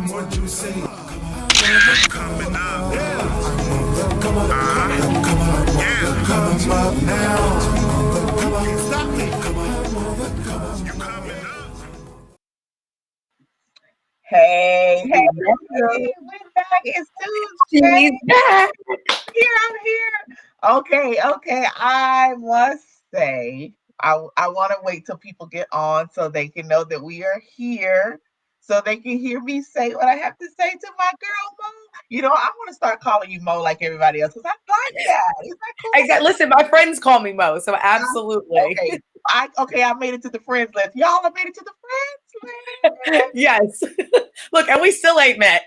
what you say. Coming up. Come up now. Stop me. You coming up. Hey, we're back. It's Tuesday. She's back. I'm here. Okay. I must say, I want to wait till people get on so they can know that we are here, so they can hear me say what I have to say to my girl Mo. I want to start calling you Mo like everybody else because I like that. Is that cool? Exactly. Listen, my friends call me Mo, so absolutely. Okay. I made it to the friends list. Y'all have made it to the friends list. Yes. Look, and we still ain't met.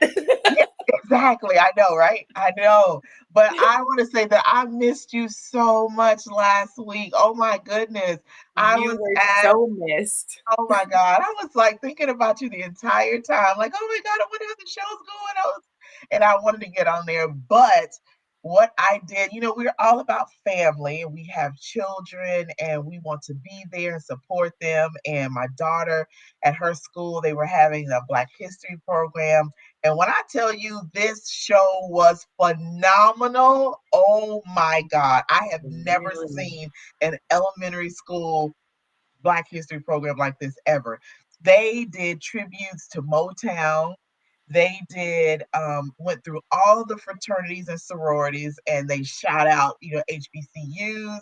Yeah, exactly. I know, right? I know. But I want to say that I missed you so much last week. Oh my goodness. I You was were at, so missed. oh my God. I was like thinking about you the entire time. Like, oh my God, I wonder how the show's going. And I wanted to get on there. But what I did, we're all about family and we have children and we want to be there and support them. And my daughter at her school, they were having a Black History program. And when I tell you this show was phenomenal, oh my God, I have never Really? seen an elementary school Black History program like this ever. They did tributes to Motown. They did went through all the fraternities and sororities, and they shout out, HBCUs.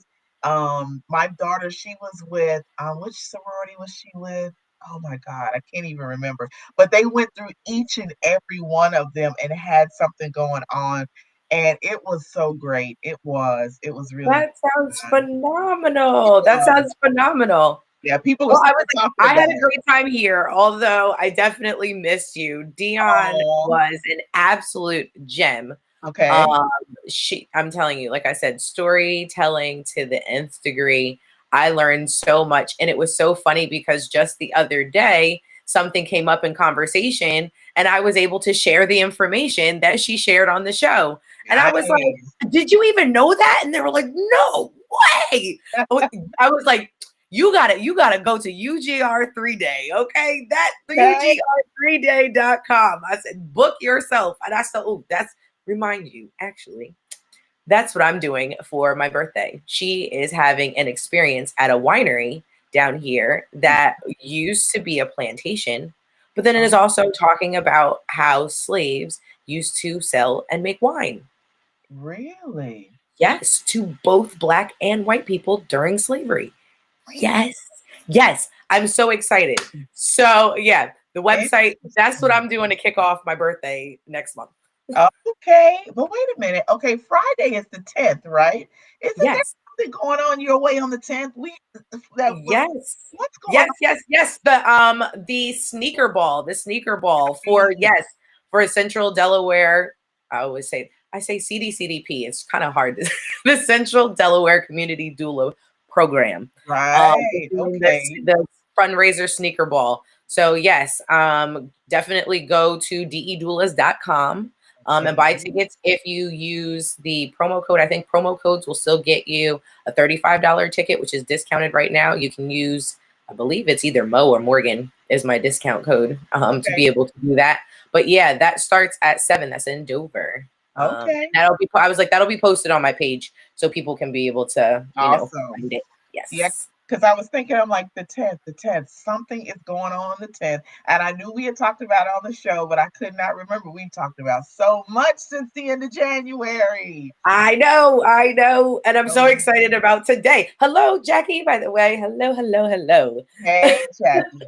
My daughter, she was with which sorority was she with? Oh my God, I can't even remember. But they went through each and every one of them and had something going on, and it was so great. It was really That sounds fun. phenomenal. That sounds phenomenal. Yeah, people are Well, still talking I about had a it. great time here, although I definitely missed you. Dion Oh, was an absolute gem. okay. Um, I'm telling you, like I said, storytelling to the nth degree. I learned so much, and it was so funny because just the other day, something came up in conversation, and I was able to share the information that she shared on the show. And I was Nice. like, "Did you even know that?" And they were like, "No way." I was like, you gotta go to UGR 3-Day, okay? That the Okay. UGR3day.com. I said, book yourself. And I said, oh, that's remind you, actually. That's what I'm doing for my birthday. She is having an experience at a winery down here that used to be a plantation, but then it is Oh, also talking about how slaves used to sell and make wine. really? Yes, to both black and white people during slavery. Really? Yes. Yes. I'm so excited. So, yeah, the website, that's what Interesting. I'm doing to kick off my birthday next month. Okay, but wait a minute. Okay, Friday is the 10th, right? Isn't there Yes. something going on your way on the 10th? Yes. What's going Yes, yes, yes. The sneaker ball for on? yes, for Central Delaware. I say CDCDP. It's kind of hard. The Central Delaware Community Doula Program. We're Right. doing Okay. the fundraiser sneaker ball. So yes, definitely go to deedoulas.com and buy Okay. tickets. If you use the promo code, I think promo codes will still get you a $35 ticket, which is discounted right now. You can use, I believe it's either Mo or Morgan is my discount code to Okay. be able to do that. But yeah, that starts at 7. That's in Dover. Okay. I was like, that'll be posted on my page so people can be able to, Awesome. find it. Yeah, Yes. because I was thinking, I'm like, the 10th, something is going on the 10th. And I knew we had talked about it on the show, but I could not remember. We've talked about so much since the end of January. I know. And I'm so So, excited about today. Hello, Jackie, by the way. Hello. hey, Jackie.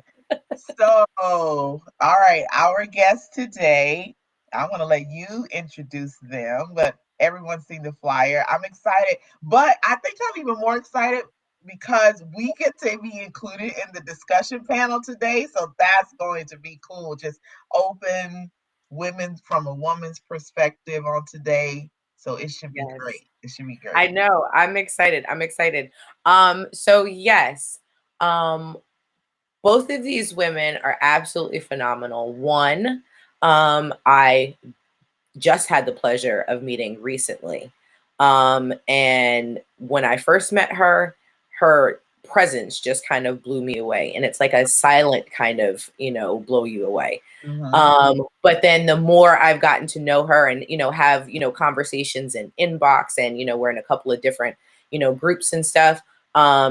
So, all right, our guest today, I want to let you introduce them, but everyone's seen the flyer. I'm excited, but I think I'm even more excited because we get to be included in the discussion panel today. So that's going to be cool. Just open women from a woman's perspective on today. So it should be Yes. great. It should be I great. know. I'm excited. So yes. Um, both of these women are absolutely phenomenal. One, I just had the pleasure of meeting recently. And when I first met her, her presence just kind of blew me away. And it's like a silent kind of, blow you away. Mhm. But then the more I've gotten to know her and, have, conversations in inbox and, we're in a couple of different, groups and stuff.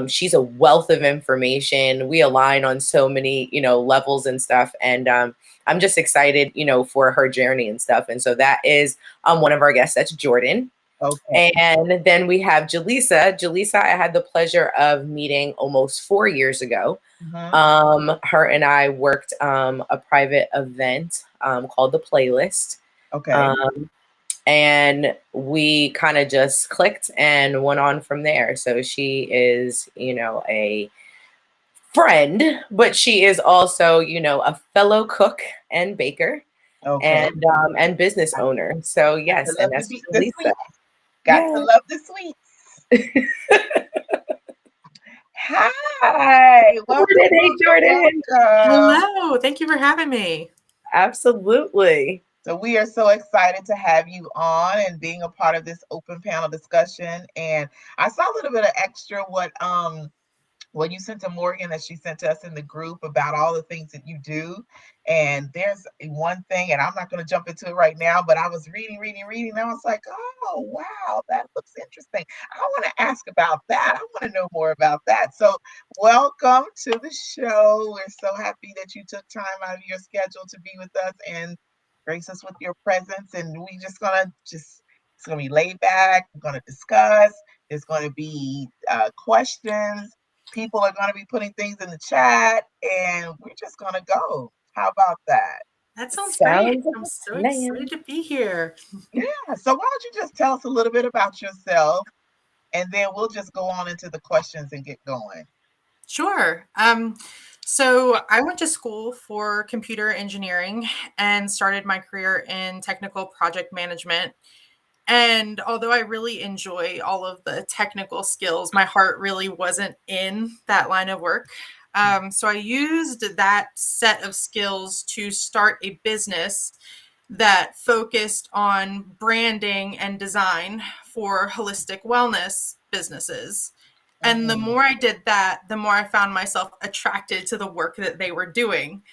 She's a wealth of information. We align on so many, levels and stuff. And I'm just excited, for her journey and stuff. And so that is one of our guests. That's Jordan. Okay. And then we have Jaleesa. Jaleesa, I had the pleasure of meeting almost 4 years ago. Mhm. Her and I worked a private event called The Playlist. Okay. And we kind of just clicked and went on from there. So she is, a friend, but she is also, a fellow cook and baker Okay. and business owner. So Got yes, to and love that's the Jaleesa. sweets. Got to Yeah. love the sweets. Hi. Welcome, Jordan, hey welcome, Jordan. welcome. Hello, thank you for having me. Absolutely. So we are so excited to have you on and being a part of this open panel discussion. And I saw a little bit of extra what you sent to Morgan that she sent to us in the group about all the things that you do. And there's one thing, and I'm not going to jump into it right now, but I was reading, and I was like, oh, wow, that looks interesting. I want to ask about that. I want to know more about that. So welcome to the show. We're so happy that you took time out of your schedule to be with us and grace us with your presence. And we just it's going to be laid back. We're going to discuss. There's going to be questions. People are going to be putting things in the chat, and we're just going to go. How about that? That sounds great. Sounds like I'm a so plan. excited to be here. Yeah. So why don't you just tell us a little bit about yourself, and then we'll just go on into the questions and get going. Sure. So I went to school for computer engineering and started my career in technical project management. And although I really enjoy all of the technical skills, my heart really wasn't in that line of work. So I used that set of skills to start a business that focused on branding and design for holistic wellness businesses. And the Mhm. more I did that, the more I found myself attracted to the work that they were doing.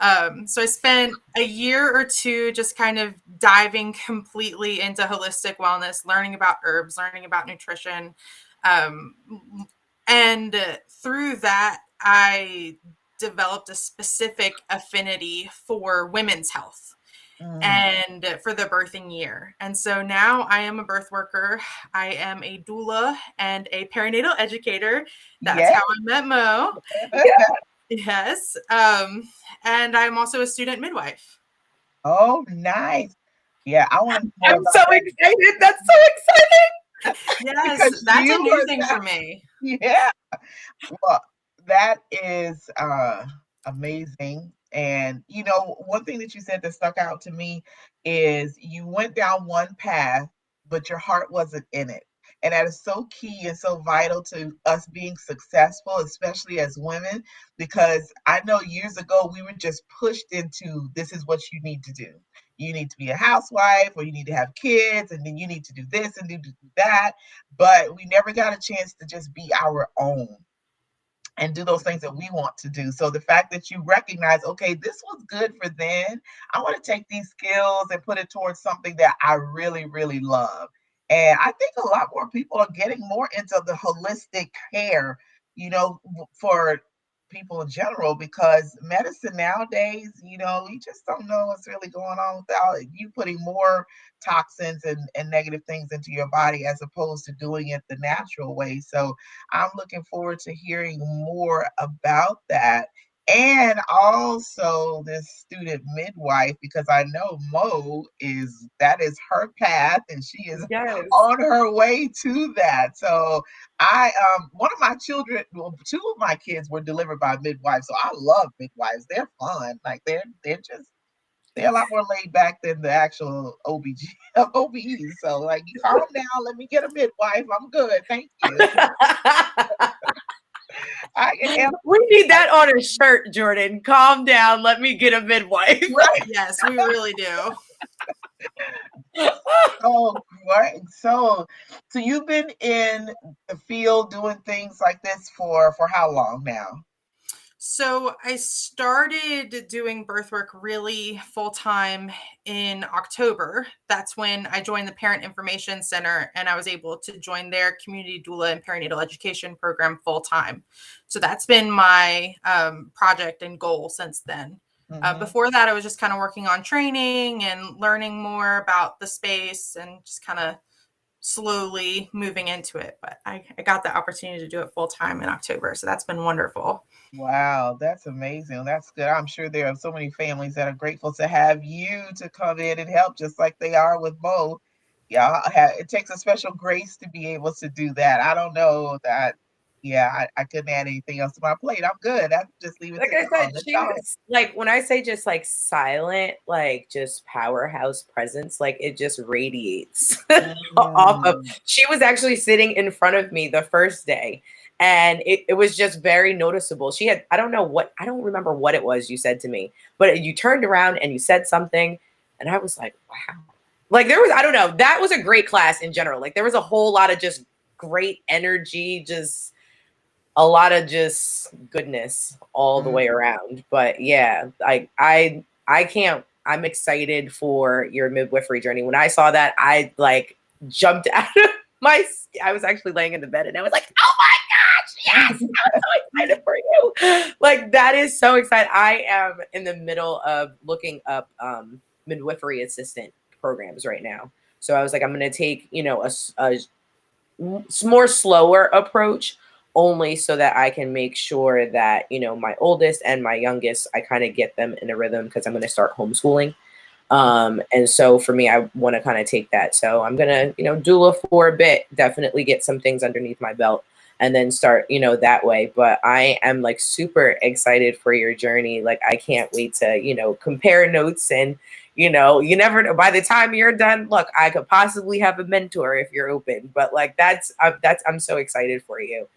So I spent a year or two just kind of diving completely into holistic wellness, learning about herbs, learning about nutrition. Um, and through that, I developed a specific affinity for women's health Mm. and for the birthing year. And so now I am a birth worker. I am a doula and a perinatal educator. That's Yeah. how I met Mo. Yes. And I'm also a student midwife. Oh, nice. Yeah, I want to know more I'm about so that excited. That's so exciting. Yes, because that's a you new are thing that. for me. Yeah. Well, that is amazing. And one thing that you said that stuck out to me is you went down one path, but your heart wasn't in it. And that is so key and so vital to us being successful, especially as women, because I know years ago we were just pushed into this is what you need to do. You need to be a housewife, or you need to have kids, and then you need to do this and do that. But we never got a chance to just be our own and do those things that we want to do. So the fact that you recognize, okay, this was good for then, I want to take these skills and put it towards something that I really, really love. And I think a lot more people are getting more into the holistic care, for people in general, because medicine nowadays, you just don't know what's really going on without you putting more toxins and negative things into your body as opposed to doing it the natural way. So I'm looking forward to hearing more about that. And also this student midwife, because I know that is her path and she is Yes. on her way to that. So one of my children, well, two of my kids were delivered by midwives. So I love midwives. They're fun. Like they're a lot more laid back than the actual OBs. So like, you calm down, let me get a midwife. I'm good. Thank you. I can handle We need that on a shirt, Jordan. Calm down. Let me get a midwife. right. Yes, we really do. So Right. So you've been in the field doing things like this for how long now? So I started doing birth work really full time in October. That's when I joined the Parent Information Center and I was able to join their community doula and perinatal education program full time. So that's been my project and goal since then. Mhm. Before that, I was just kind of working on training and learning more about the space and just kind of slowly moving into it. But I got the opportunity to do it full time in October. So that's been wonderful. Wow, that's amazing. That's good. I'm sure there are so many families that are grateful to have you to come in and help, just like they are with Mo. Yeah, it takes a special grace to be able to do that. I don't know that. Yeah, I couldn't add anything else to my plate. I'm good. I just leave it Like to I God. said, Let she God. was like, when I say just like silent, like just powerhouse presence, like it just radiates off of. Mm, She was actually sitting in front of me the first day, and it was just very noticeable. She had, I don't remember what it was you said to me, but you turned around and you said something, and I was like, wow. Like there was, I don't know, that was a great class in general. Like there was a whole lot of just great energy, just a lot of just goodness all the mm. way around. But yeah, I can't, I'm excited for your midwifery journey. When I saw that, I like jumped out of I was actually laying in the bed and I was like, oh my gosh, yes, I'm so excited for you. Like that is so exciting. I am in the middle of looking up midwifery assistant programs right now. So I was like, I'm going to take, a more slower approach only so that I can make sure that, my oldest and my youngest, I kind of get them in a rhythm because I'm going to start homeschooling. And so for me, I want to kind of take that. So I'm going to, doula for a bit, definitely get some things underneath my belt and then start, that way. But I am like super excited for your journey. Like I can't wait to, compare notes and, you never know. By the time you're done, look, I could possibly have a mentor if you're open. But like I'm so excited for you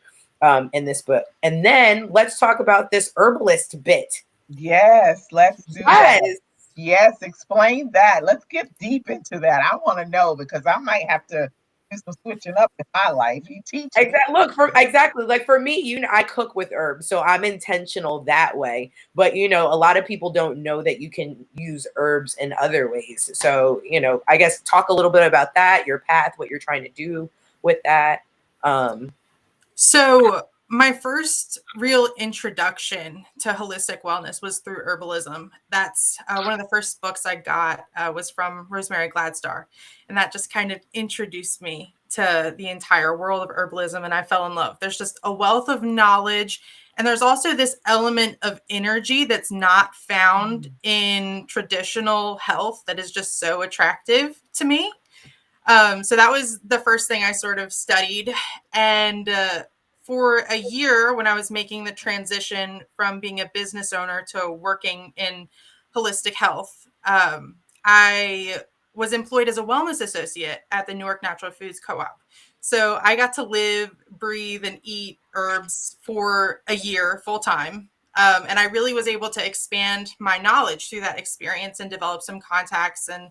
in this book. And then let's talk about this herbalist bit. Yes, let's do that. Yes. Yes, explain that. Let's get deep into that. I want to know because I might have to do some switching up in my life. You teaching me. Exactly. Look, for exactly like for me, I cook with herbs, so I'm intentional that way. But a lot of people don't know that you can use herbs in other ways. So I guess talk a little bit about that, your path, what you're trying to do with that. So, my first real introduction to holistic wellness was through herbalism. That's one of the first books I got was from Rosemary Gladstar. And that just kind of introduced me to the entire world of herbalism. And I fell in love. There's just a wealth of knowledge. And there's also this element of energy that's not found in traditional health that is just so attractive to me. So that was the first thing I sort of studied. And for a year, when I was making the transition from being a business owner to working in holistic health, I was employed as a wellness associate at the Newark Natural Foods Co-op. So I got to live, breathe, and eat herbs for a year full time. And I really was able to expand my knowledge through that experience and develop some contacts and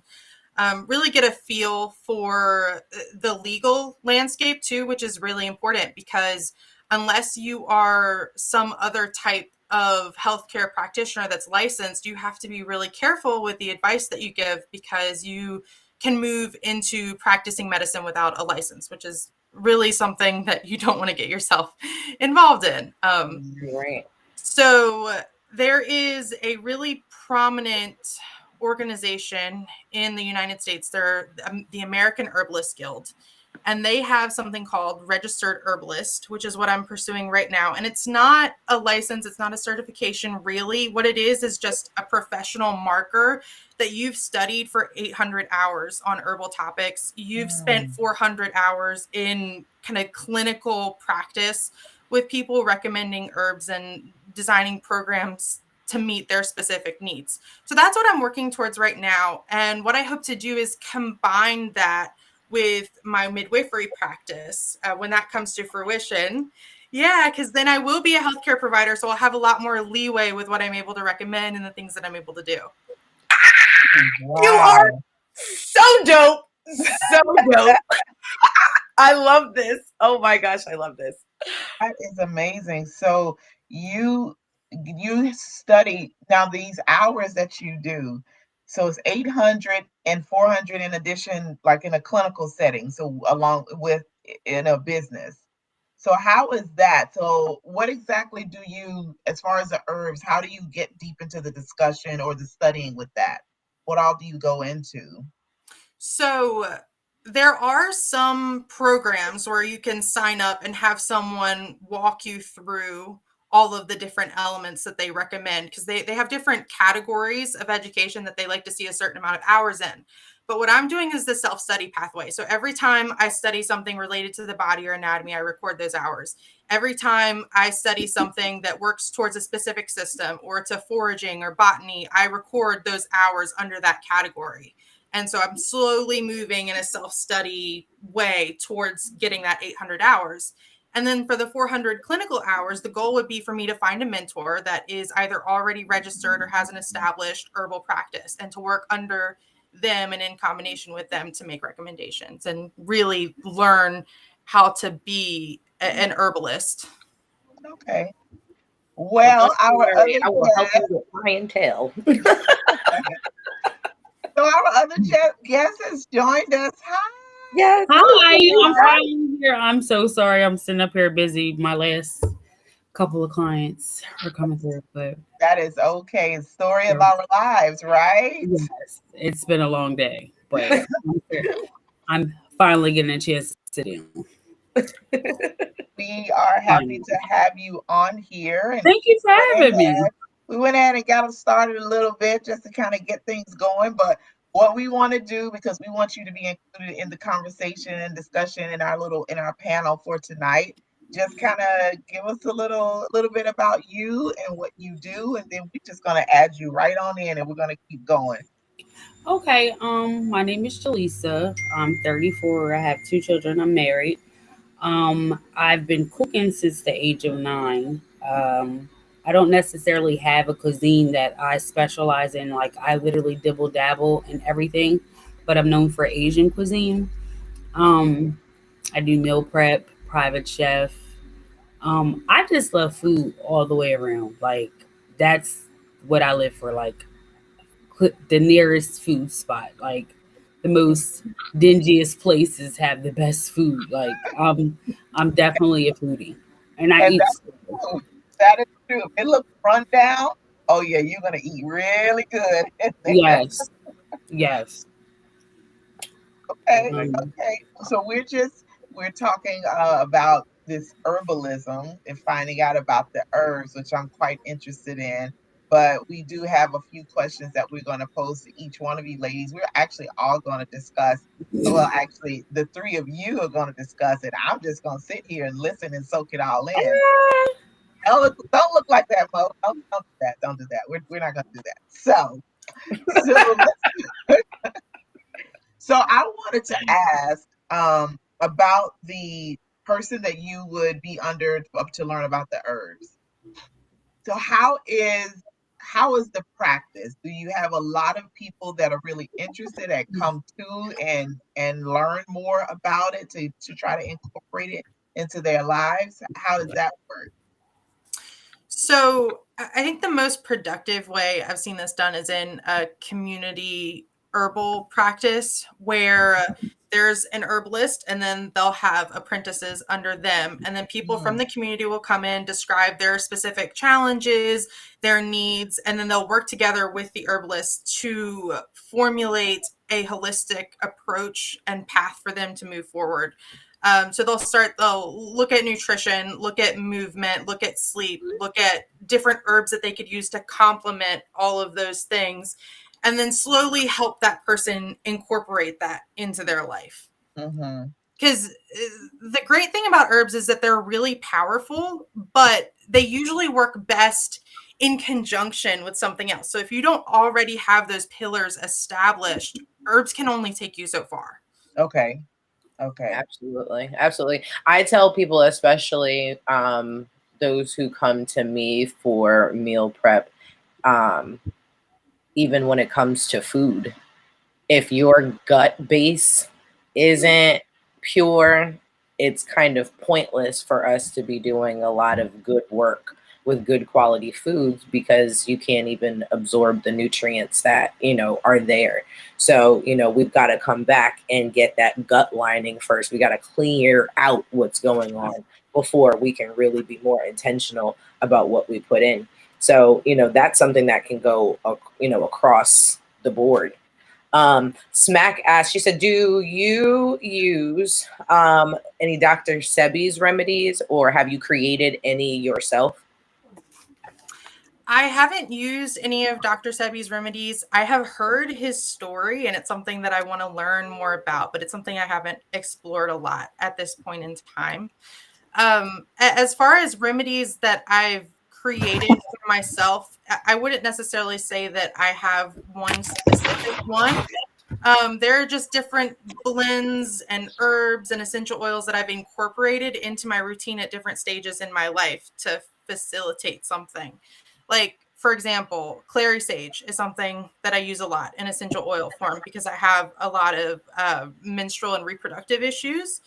really get a feel for the legal landscape too, which is really important because unless you are some other type of healthcare practitioner that's licensed, you have to be really careful with the advice that you give because you can move into practicing medicine without a license, which is really something that you don't want to get yourself involved in. Right. So there is a really prominent organization in the United States. They're the American Herbalist Guild, and they have something called Registered Herbalist, which is what I'm pursuing right now. And it's not a license, it's not a certification, really. What it is just a professional marker that you've studied for 800 hours on herbal topics. You've spent 400 hours in kind of clinical practice with people recommending herbs and designing programs to meet their specific needs. So that's what I'm working towards right now. And what I hope to do is combine that with my midwifery practice when that comes to fruition. Yeah, because then I will be a healthcare provider. So I'll have a lot more leeway with what I'm able to recommend and the things that I'm able to do. You Wow. are so dope. So dope. I love this. Oh my gosh, I love this. That is amazing. So you study now these hours that you do. So it's 800 and 400 in addition, like in a clinical setting. So along with in a business. So how is that? So what exactly do you, as far as the herbs, how do you get deep into the discussion or the studying with that? What all do you go into? So there are some programs where you can sign up and have someone walk you through all of the different elements that they recommend, because they have different categories of education that they like to see a certain amount of hours in. But what I'm doing is the self-study pathway. So every time I study something related to the body or anatomy, I record those hours. Every time I study something that works towards a specific system or to foraging or botany, I record those hours under that category. And so I'm slowly moving in a self-study way towards getting that 800 hours. And then for the 400 clinical hours, the goal would be for me to find a mentor that is either already registered or has an established herbal practice, and to work under them and in combination with them to make recommendations and really learn how to be an herbalist. Okay. Well, Well, don't our worry, other I will help guest, you with clientele. so our other guest has joined us. Hi. Yes. Hi, I'm Hi. finally here. I'm so sorry. I'm sitting up here busy. My last couple of clients are coming through, but That is okay. Story of our lives, right? yes, it's been a long day, but I'm finally getting a chance to sit down. We are happy to have you on here. And Thank you for having me. we went ahead and got them started a little bit just to kind of get things going. But what we want to do, because we want you to be included in the conversation and discussion in our panel for tonight, just kind of give us a little bit about you and what you do, and then we're just gonna add you right on in, and we're gonna keep going. Okay, my name is Jaleesa. I'm 34. I have 2 children. I'm married. I've been cooking since the age of 9. I don't necessarily have a cuisine that I specialize in. Like, I literally dibble dabble in everything, but I'm known for Asian cuisine. Um, I do meal prep, private chef. I just love food all the way around. Like, that's what I live for. Like, the nearest food spot. Like, the most dingiest places have the best food. Like, I'm definitely a foodie, and I And eat. that's true. That is true. If it looks run down, oh yeah, you're gonna eat really good. Yes, yes. Okay, Um, okay. So we're talking about this herbalism and finding out about the herbs, which I'm quite interested in. But we do have a few questions that we're going to pose to each one of you ladies. We're actually all going to discuss. Well, actually, the 3 of you are going to discuss it. I'm just going to sit here and listen and soak it all in. Don't look like that, Mo. Don't do that. Don't do that. We're not going to do that. So I wanted to ask about the person that you would be under up to learn about the herbs. So how is the practice? Do you have a lot of people that are really interested that come to and learn more about it to try to incorporate it into their lives? How does that work? So I think the most productive way I've seen this done is in a community herbal practice where there's an herbalist and then they'll have apprentices under them. And then people from the community will come in, describe their specific challenges, their needs, and then they'll work together with the herbalist to formulate a holistic approach and path for them to move forward. So they'll look at nutrition, look at movement, look at sleep, look at different herbs that they could use to complement all of those things, and then slowly help that person incorporate that into their life. Because the great thing about herbs is that they're really powerful, but they usually work best in conjunction with something else. So if you don't already have those pillars established, herbs can only take you so far. Okay. Absolutely. I tell people, especially those who come to me for meal prep, even when it comes to food, if your gut base isn't pure, it's kind of pointless for us to be doing a lot of good work with good quality foods because you can't even absorb the nutrients that, are there. So, we've got to come back and get that gut lining first. We got to clear out what's going on before we can really be more intentional about what we put in. So, that's something that can go, across the board. Smack asked, she said, do you use any Dr. Sebi's remedies or have you created any yourself? I haven't used any of Dr. Sebi's remedies. I have heard his story and it's something that I want to learn more about, but it's something I haven't explored a lot at this point in time. As far as remedies that I've created for myself, I wouldn't necessarily say that I have one specific one. There are just different blends and herbs and essential oils that I've incorporated into my routine at different stages in my life to facilitate something. Like, for example, clary sage is something that I use a lot in essential oil form because I have a lot of menstrual and reproductive issues.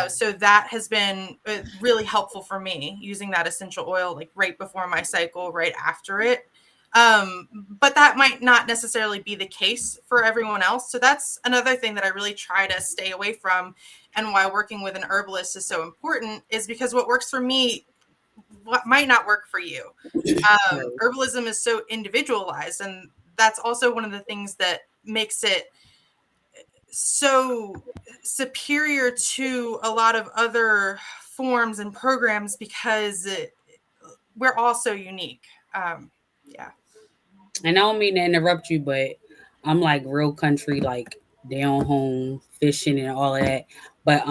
So that has been really helpful for me, using that essential oil like right before my cycle, right after it. But that might not necessarily be the case for everyone else. So that's another thing that I really try to stay away from, and why working with an herbalist is so important is because what works for me, what might not work for you. Herbalism is so individualized, and that's also one of the things that makes it so superior to a lot of other forms and programs because we're all so unique. Yeah. And I don't mean to interrupt you, but I'm like real country, like down home fishing and all of that. But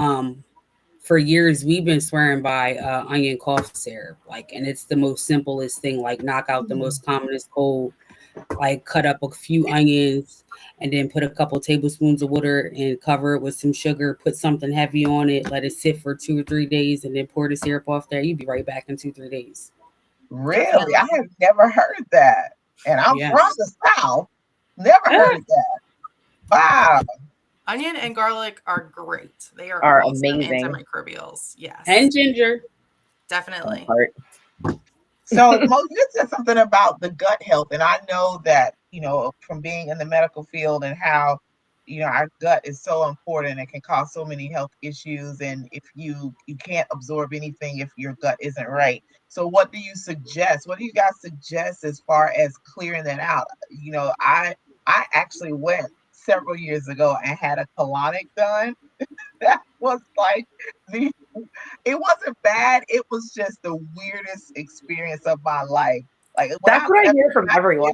for years we've been swearing by onion cough syrup, like, and it's the most simplest thing, like knock out the most commonest cold, like cut up a few onions and then put a couple tablespoons of water and cover it with some sugar, put something heavy on it, let it sit for 2 or 3 days, and then pour the syrup off there. You'd be right back in 2-3 days. Really? I have never heard that. And I'm Yes. from the South. Never heard that. Wow. Onion and garlic are great. They are awesome amazing. antimicrobials. Yes. And ginger. Definitely. So Mo, you said something about the gut health, and I know that, from being in the medical field and how, our gut is so important and can cause so many health issues. And if you can't absorb anything if your gut isn't right. So what do you suggest? What do you guys suggest as far as clearing that out? I actually went several years ago and had a colonic done. That was like it wasn't bad. It was just the weirdest experience of my life. Like That's what I hear from everyone.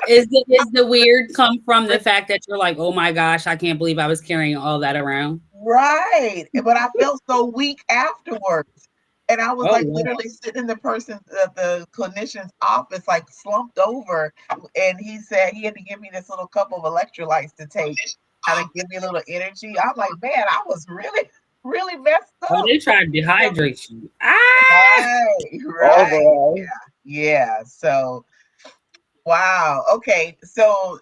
Is the weird come from the fact that you're like, oh my gosh, I can't believe I was carrying all that around? Right. But I felt so weak afterwards. And I was literally sitting in the clinician's office, like slumped over. And he said he had to give me this little cup of electrolytes to take and to give me a little energy. I'm like, man, I was really, really messed up. Oh, they tried to dehydrate you. Right. Yeah. So, wow. Okay. So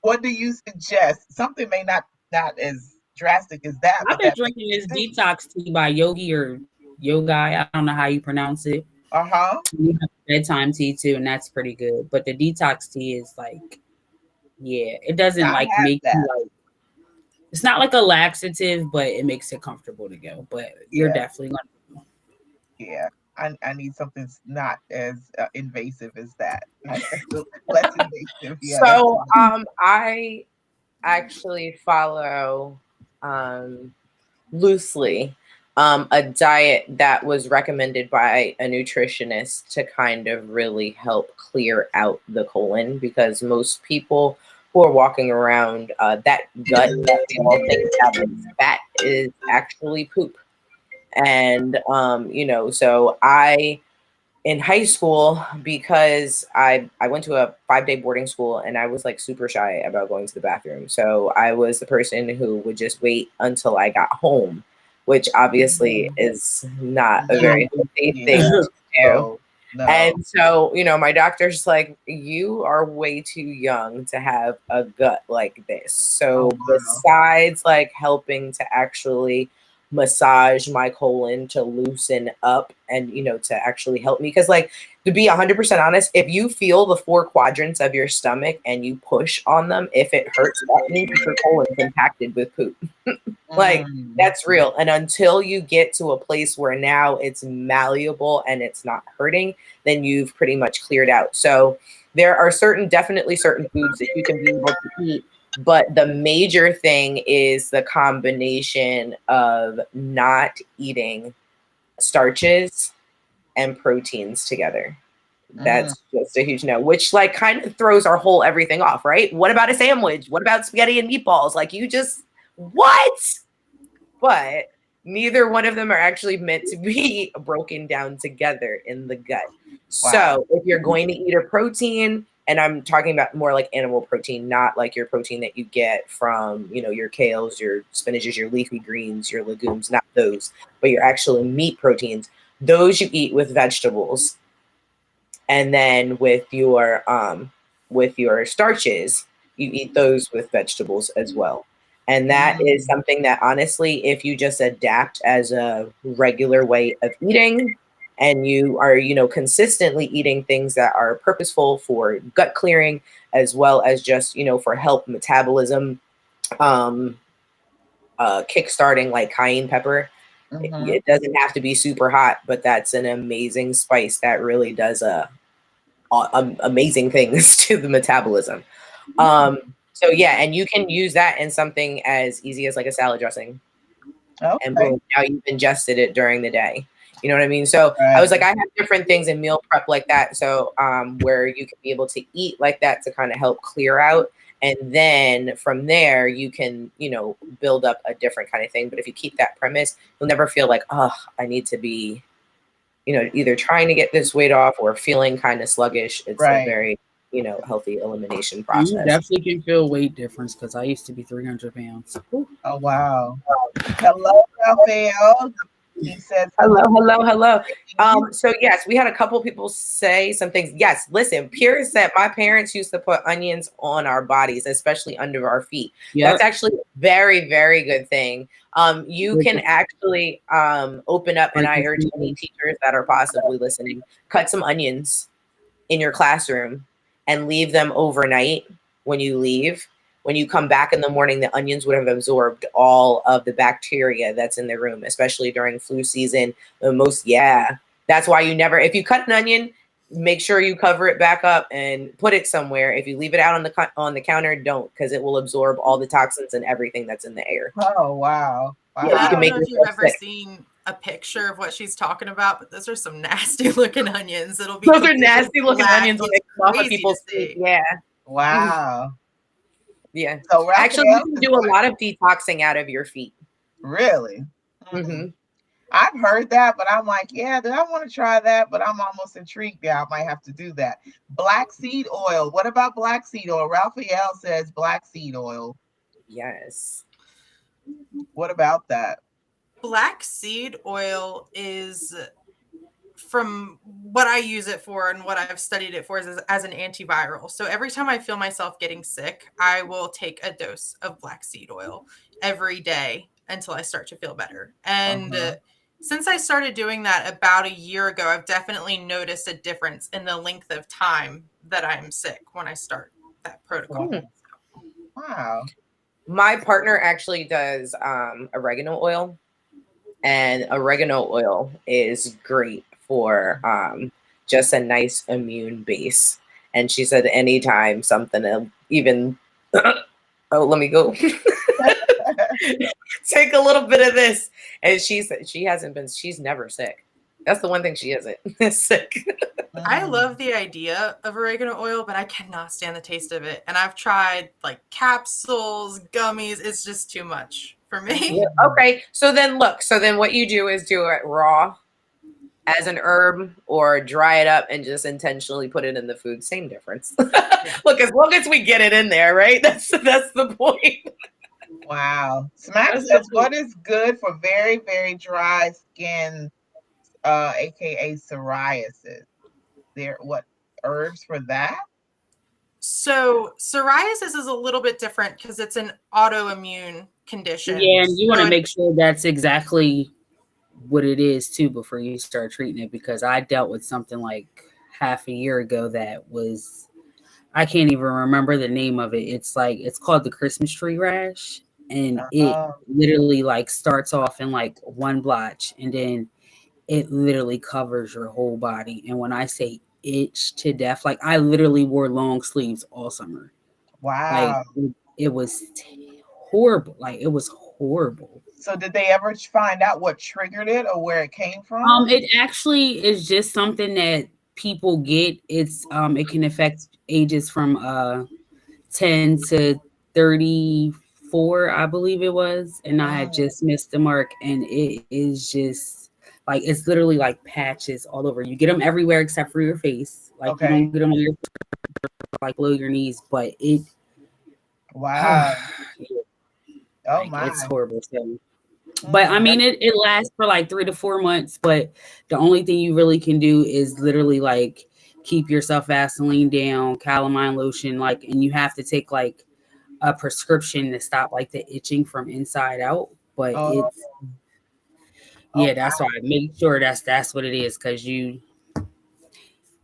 what do you suggest? Something may not as drastic as that. I've been drinking this detox tea by Yogi or Yogai. I don't know how you pronounce it. Bedtime tea too, and that's pretty good. But the detox tea is like, it doesn't make you like. It's not like a laxative, but it makes it comfortable to go. But you're definitely gonna. Yeah, I need something not as invasive as that. Less invasive. Yeah. So I actually follow loosely a diet that was recommended by a nutritionist to kind of really help clear out the colon, because most people who are walking around that gut that they all think is fat is actually poop. And so in high school, because I went to a 5-day boarding school and I was like super shy about going to the bathroom. So I was the person who would just wait until I got home, which obviously is not a very healthy thing to do. No. And so, my doctor's like, you are way too young to have a gut like this. So, Oh, wow. besides like helping to actually massage my colon to loosen up and, to actually help me, because, like, to be 100% honest, if you feel the 4 quadrants of your stomach and you push on them, if it hurts, that means that your colon is impacted with poop. Like, that's real. And until you get to a place where now it's malleable and it's not hurting, then you've pretty much cleared out. So there are definitely certain foods that you can be able to eat. But the major thing is the combination of not eating starches and proteins together. That's just a huge no, which like kind of throws our whole everything off, right? What about a sandwich? What about spaghetti and meatballs? Like, you just, what? But neither one of them are actually meant to be broken down together in the gut. Wow. So if you're going to eat a protein, and I'm talking about more like animal protein, not like your protein that you get from, your kales, your spinaches, your leafy greens, your legumes, not those, but your actual meat proteins, those you eat with vegetables. And then with your starches, you eat those with vegetables as well. And that is something that, honestly, if you just adapt as a regular way of eating, and you are, consistently eating things that are purposeful for gut clearing, as well as just, for help metabolism, kickstarting, like cayenne pepper. It doesn't have to be super hot, but that's an amazing spice that really does amazing things to the metabolism. So yeah, and you can use that in something as easy as like a salad dressing. Okay. And boom, now you've ingested it during the day. You know what I mean? So I was like, I have different things in meal prep like that. So where you can be able to eat like that to kind of help clear out. And then from there, you can, build up a different kind of thing. But if you keep that premise, you'll never feel like, oh, I need to be, either trying to get this weight off or feeling kind of sluggish. It's a very, healthy elimination process. You definitely can feel weight difference, because I used to be 300 pounds. Oh, wow. Hello, Raphael. He says, hello. So yes, we had a couple people say some things. Yes, listen, Pierre said my parents used to put onions on our bodies, especially under our feet. Yep. That's actually a very, very good thing. You can actually open up, and I urge any teachers that are possibly listening, cut some onions in your classroom and leave them overnight. When you leave, when you come back in the morning, the onions would have absorbed all of the bacteria that's in the room, especially during flu season. That's why you never, if you cut an onion, make sure you cover it back up and put it somewhere. If you leave it out on the counter, don't, because it will absorb all the toxins and everything that's in the air. Oh, wow. Yeah, I don't know if you've ever seen a picture of what she's talking about, but those are some nasty looking onions. Those are nasty looking onions when they come off of people's feet. Yeah. Wow. Yeah. So actually, you can do a lot of detoxing out of your feet. Really? Mm-hmm. I've heard that, but I'm like, yeah, do I want to try that? But I'm almost intrigued now. I might have to do that. Black seed oil. What about black seed oil? Raphael says black seed oil. Yes. What about that? Black seed oil is, from what I use it for and what I've studied it for, is as an antiviral. So every time I feel myself getting sick, I will take a dose of black seed oil every day until I start to feel better. And since I started doing that about a year ago, I've definitely noticed a difference in the length of time that I'm sick when I start that protocol. Wow. My partner actually does oregano oil, and oregano oil is great for just a nice immune base. And she said anytime something, even, oh, let me go. Take a little bit of this. And she said she's never sick. That's the one thing she isn't sick. I love the idea of oregano oil, but I cannot stand the taste of it. And I've tried like capsules, gummies. It's just too much for me. Yeah, okay. So then what you do is do it raw as an herb, or dry it up and just intentionally put it in the food. Same difference. Look, as long as we get it in there, right? That's the point. Wow. Smack says, what is good for very, very dry skin, aka psoriasis? there what herbs for that? So psoriasis is a little bit different because it's an autoimmune condition. Yeah, and you want So to it- make sure that's exactly what it is too before you start treating it, because I dealt with something like half a year ago that was, I can't even remember the name of it. It's called the Christmas tree rash, and it Oh, literally like starts off in like one blotch, and then it literally covers your whole body. And when I say itch to death, like I literally wore long sleeves all summer. Like wow. it was horrible. Like it was horrible. So did they ever find out what triggered it or where it came from? It actually is just something that people get. It can affect ages from 10 to 34, I believe it was, and I had Mm, just missed the mark, and it is just like it's literally like patches all over. You get them everywhere except for your face. Like you okay. don't get them on your like below your knees, but it Wow. Oh like my. it's horrible. So, but I mean, That's it lasts for like 3 to 4 months. But the only thing you really can do is literally like keep yourself Vaseline down, calamine lotion, like, and you have to take like a prescription to stop like the itching from inside out. But oh, it's oh yeah, that's why I make sure that's what it is, because you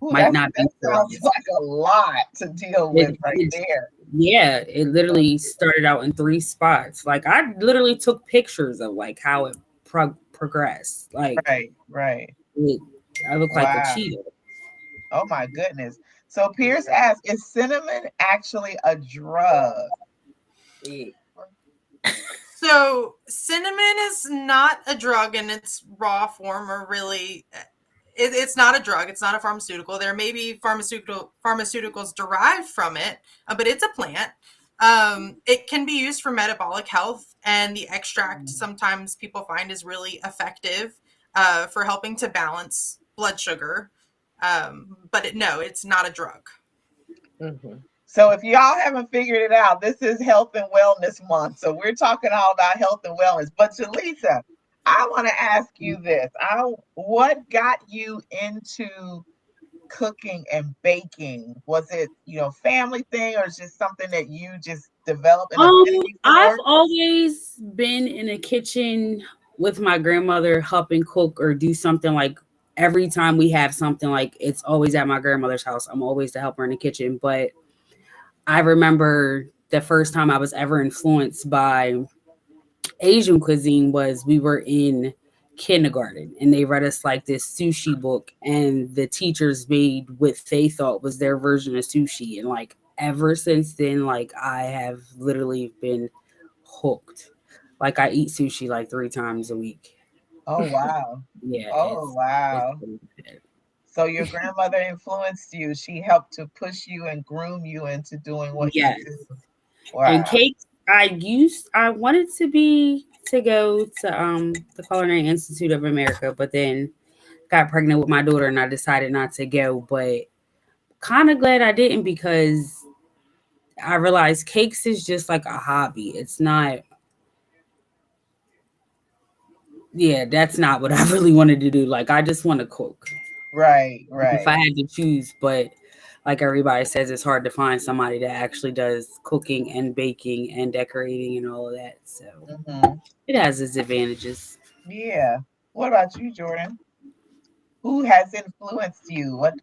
ooh, might not be that sounds serious. like a lot to deal with right It's there. yeah, it literally started out in 3 spots. Like I literally took pictures of like how it progressed. Like Right, right. it, I look like a Wow. cheetah. Oh my goodness. So Pierce asked, is cinnamon actually a drug? So cinnamon is not a drug in its raw form, or really, it's not a drug. It's not a pharmaceutical. There may be pharmaceuticals derived from it, but it's a plant. It can be used for metabolic health, and the extract sometimes people find is really effective for helping to balance blood sugar. But no, it's not a drug. Mhm. So if y'all haven't figured it out, this is Health and Wellness Month. So we're talking all about health and wellness. But Jaleesa, I want to ask you this. What got you into cooking and baking? Was it, family thing, or is just something that you just developed an affinity I've for? always been in the kitchen with my grandmother helping cook or do something. Like every time we have something, like it's always at my grandmother's house. I'm always the helper in the kitchen. But I remember the first time I was ever influenced by Asian cuisine was we were in kindergarten and they read us like this sushi book, and the teachers made what they thought was their version of sushi. And like ever since then, like I have literally been hooked. Like I eat sushi like 3 times a week. Oh wow. Yeah, Oh it's wow. pretty bad. So your grandmother influenced you. She helped to push you and groom you into doing what you Yes. do. And Wow. cakes, I wanted to go to the Culinary Institute of America, but then got pregnant with my daughter and I decided not to go. But kind of glad I didn't, because I realized cakes is just like a hobby. It's not, yeah, that's not what I really wanted to do. Like I just want to cook Right, if I right. had to choose. But like everybody says, it's hard to find somebody that actually does cooking and baking and decorating and all of that. So Hmm. it has its advantages. Yeah. What about you, Jordan? Who has influenced you? What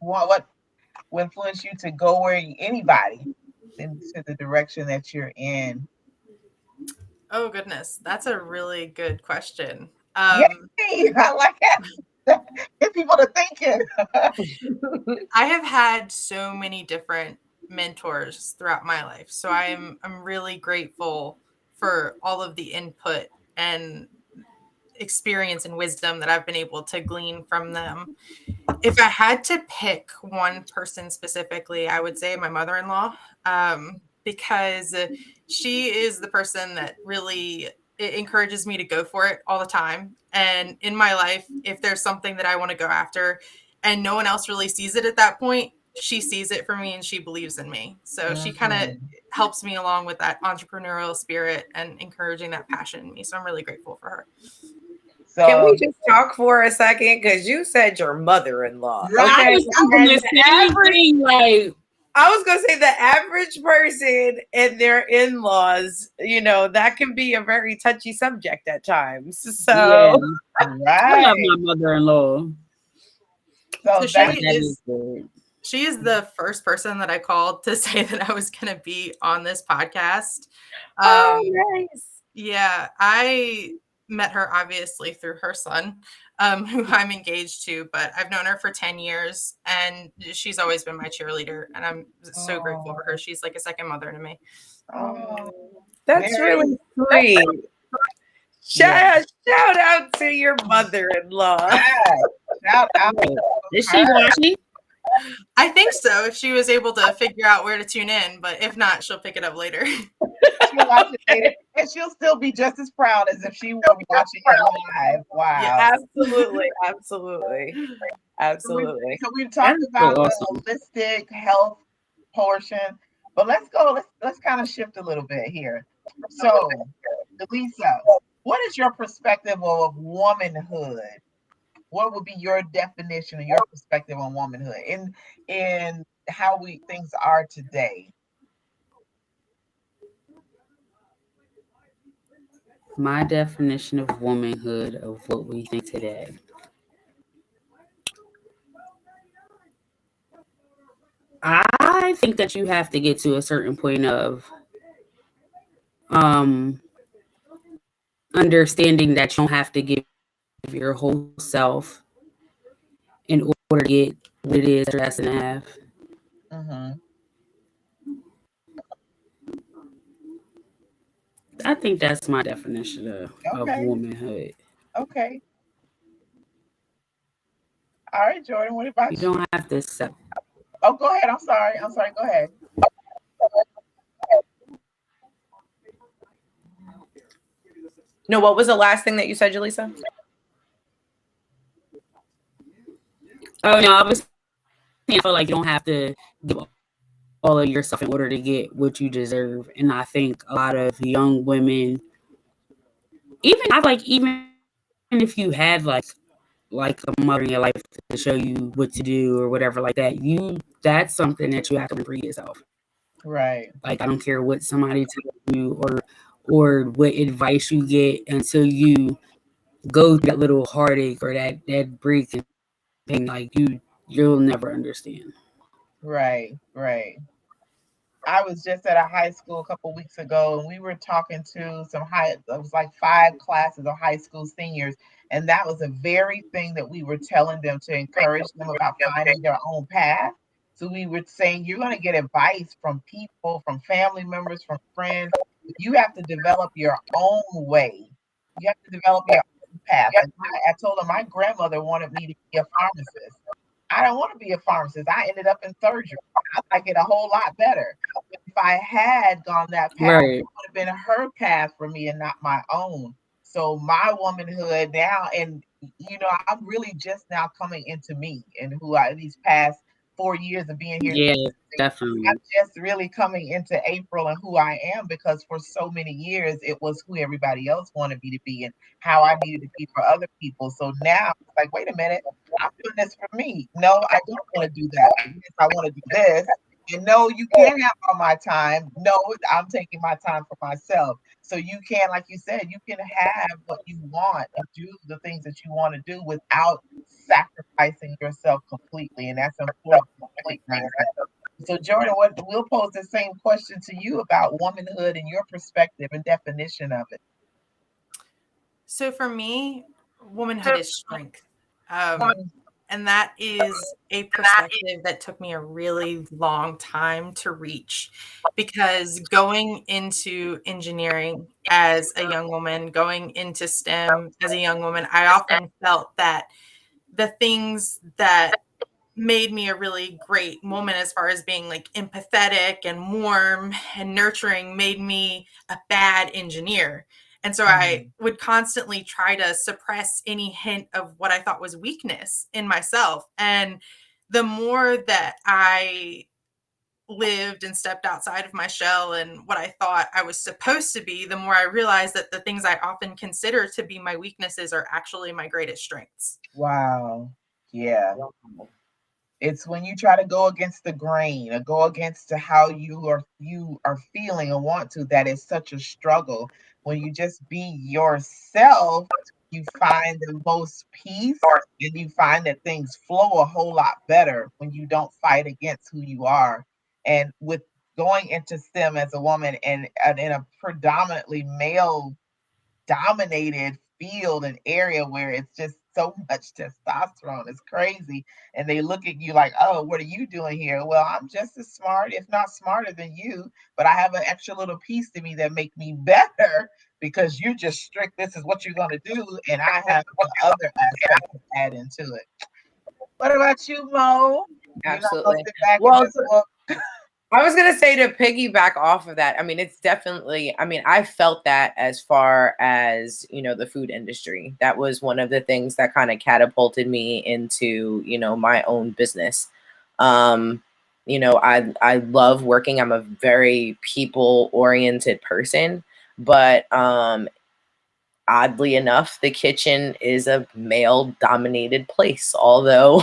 influenced you to go where anybody into the direction that you're in? Oh goodness, that's a really good question. Yay! I like that. Get people to thinking. I have had so many different mentors throughout my life. So I'm really grateful for all of the input and experience and wisdom that I've been able to glean from them. If I had to pick one person specifically, I would say my mother-in-law, because she is the person that really it encourages me to go for it all the time. And in my life, if there's something that I want to go after and no one else really sees it at that point, she sees it for me and she believes in me. So she kind of Mhm. helps me along with that entrepreneurial spirit and encouraging that passion in me. So I'm really grateful for her. Can So we just talk for a second? Because you said your mother-in-law. Right. I Okay. was thinking And the same thing. Like, I was gonna say the average person and their in-laws, that can be a very touchy subject at times. So yeah, I right. love my mother-in-law. So So that's That is good. she is the first person that I called to say that I was going to be on this podcast. nice. Yeah, I met her obviously through her son, who I'm engaged to, but I've known her for 10 years and she's always been my cheerleader. And I'm so grateful for her. She's like a second mother to me. oh, That's very- really sweet. Shout out to your mother-in-law. right. Shout out to Is she her. watching? I think so, if she was able to figure out where to tune in, but if not, she'll pick it up later. She'll watch it later, and she'll still be just as proud as if she were watching it live. Wow. Yeah. Absolutely. Absolutely. So we talked That's about so the awesome. holistic health portion, but let's go. Let's kind of shift a little bit here. So, Lisa, what is your perspective of womanhood? What would be your definition and your perspective on womanhood in how things are today? My definition of womanhood of what we think today. I think that you have to get to a certain point of understanding that you don't have to give your whole self in order to get what it is that's in half. Mm-hmm. I think that's my definition of Okay. womanhood. Okay. All right, Jordan. What about You you? don't have to accept. Oh, go ahead. I'm sorry. Go ahead. No, what was the last thing that you said, Jaleesa? Oh no, I was saying I feel like you don't have to give all of yourself in order to get what you deserve. And I think a lot of young women, even if you had like a mother in your life to show you what to do or whatever like that, that's something that you have to bring yourself. Right. Like, I don't care what somebody tells you or what advice you get until you go through that little heartache or that break and pain. Like, you'll never understand. Right. I was just at a high school a couple weeks ago, and we were talking to it was like 5 classes of high school seniors, and that was the very thing that we were telling them to encourage them about finding their own path. So we were saying you're going to get advice from people, from family members, from friends. You have to develop your own way. You have to develop your own path. Like I told them my grandmother wanted me to be a pharmacist. I don't want to be a pharmacist. I ended up in surgery. I like it a whole lot better. If I had gone that path, Right. it would have been her path for me and not my own. So my womanhood now, and I'm really just now coming into me and these past 4 years of being here. Yeah, definitely. I'm just really coming into April and who I am, because for so many years it was who everybody else wanted me to be and how I needed to be for other people. So now it's like, wait a minute, I'm doing this for me. No, I don't want to do that. Yes, I want to do this. And no, you can't have all my time. No, I'm taking my time for myself. So you can, like you said, you can have what you want and do the things that you want to do without sacrificing yourself completely. And that's important to recognize that. So Jordan, we'll pose the same question to you about womanhood and your perspective and definition of it. So for me, womanhood is strength. And that is a perspective that took me a really long time to reach, because going into engineering as a young woman, going into STEM as a young woman, I often felt that the things that made me a really great woman as far as being like empathetic and warm and nurturing made me a bad engineer. And so I would constantly try to suppress any hint of what I thought was weakness in myself. And the more that I lived and stepped outside of my shell and what I thought I was supposed to be, the more I realized that the things I often consider to be my weaknesses are actually my greatest strengths. Wow. Yeah. It's when you try to go against the grain or go against to how you are feeling or want to, that is such a struggle. When you just be yourself, you find the most peace and you find that things flow a whole lot better when you don't fight against who you are. And with going into STEM as a woman and in a predominantly male dominated field and area where it's just so much testosterone. It's crazy. And they look at you like, oh, what are you doing here? Well, I'm just as smart, if not smarter than you, but I have an extra little piece to me that make me better because you're just strict. This is what you're going to do. And I have the other aspect to add into it. What about you, Mo? You're not going to Absolutely. sit back and Well, just look. I was gonna say, to piggyback off of that, I mean, it's definitely, I mean, I felt that as far as, the food industry. That was one of the things that kind of catapulted me into, my own business. Um, I love working. I'm a very people oriented person, but oddly enough, the kitchen is a male dominated place, although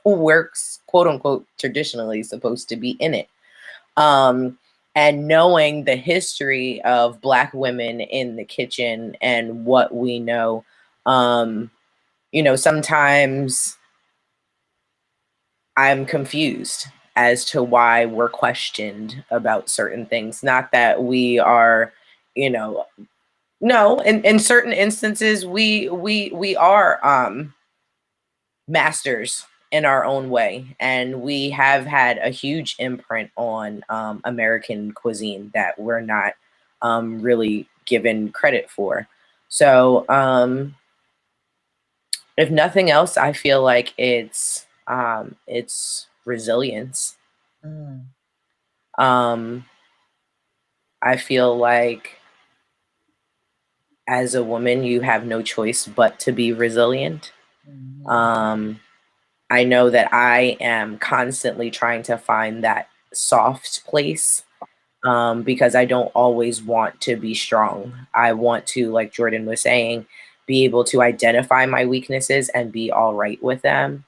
we're quote unquote traditionally supposed to be in it. um, and knowing the history of Black women in the kitchen and what we know, um, sometimes I'm confused as to why we're questioned about certain things. Not that we are, you know, no, in certain instances we are masters in our own way, and we have had a huge imprint on American cuisine that we're not really given credit for. So if nothing else, I feel like it's resilience. Mm, um I feel like as a woman you have no choice but to be resilient. mhm, um I know that I am constantly trying to find that soft place, because I don't always want to be strong. I want to, like Jordan was saying, be able to identify my weaknesses and be all right with them.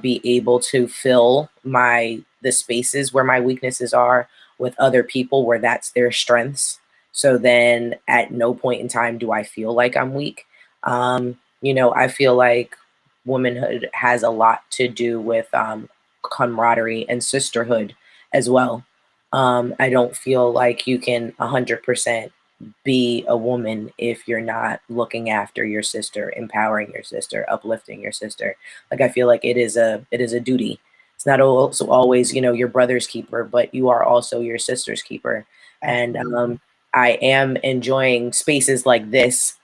Be able to fill the spaces where my weaknesses are with other people where that's their strengths. So then at no point in time do I feel like I'm weak. I feel like womanhood has a lot to do with camaraderie and sisterhood as well. I don't feel like you can 100% be a woman if you're not looking after your sister, empowering your sister, uplifting your sister. Like I feel like it is a duty. It's not also always, your brother's keeper, but you are also your sister's keeper. And absolutely. I am enjoying spaces like this.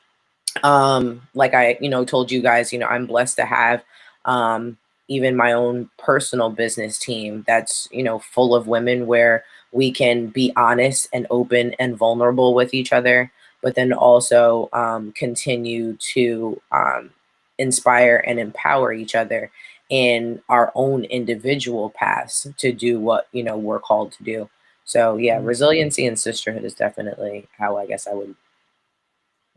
Like I, told you guys, I'm blessed to have um even my own personal business team that's, full of women where we can be honest and open and vulnerable with each other, but then also continue to inspire and empower each other in our own individual paths to do what, we're called to do. So yeah, Mm, resiliency and sisterhood is definitely how I guess I would.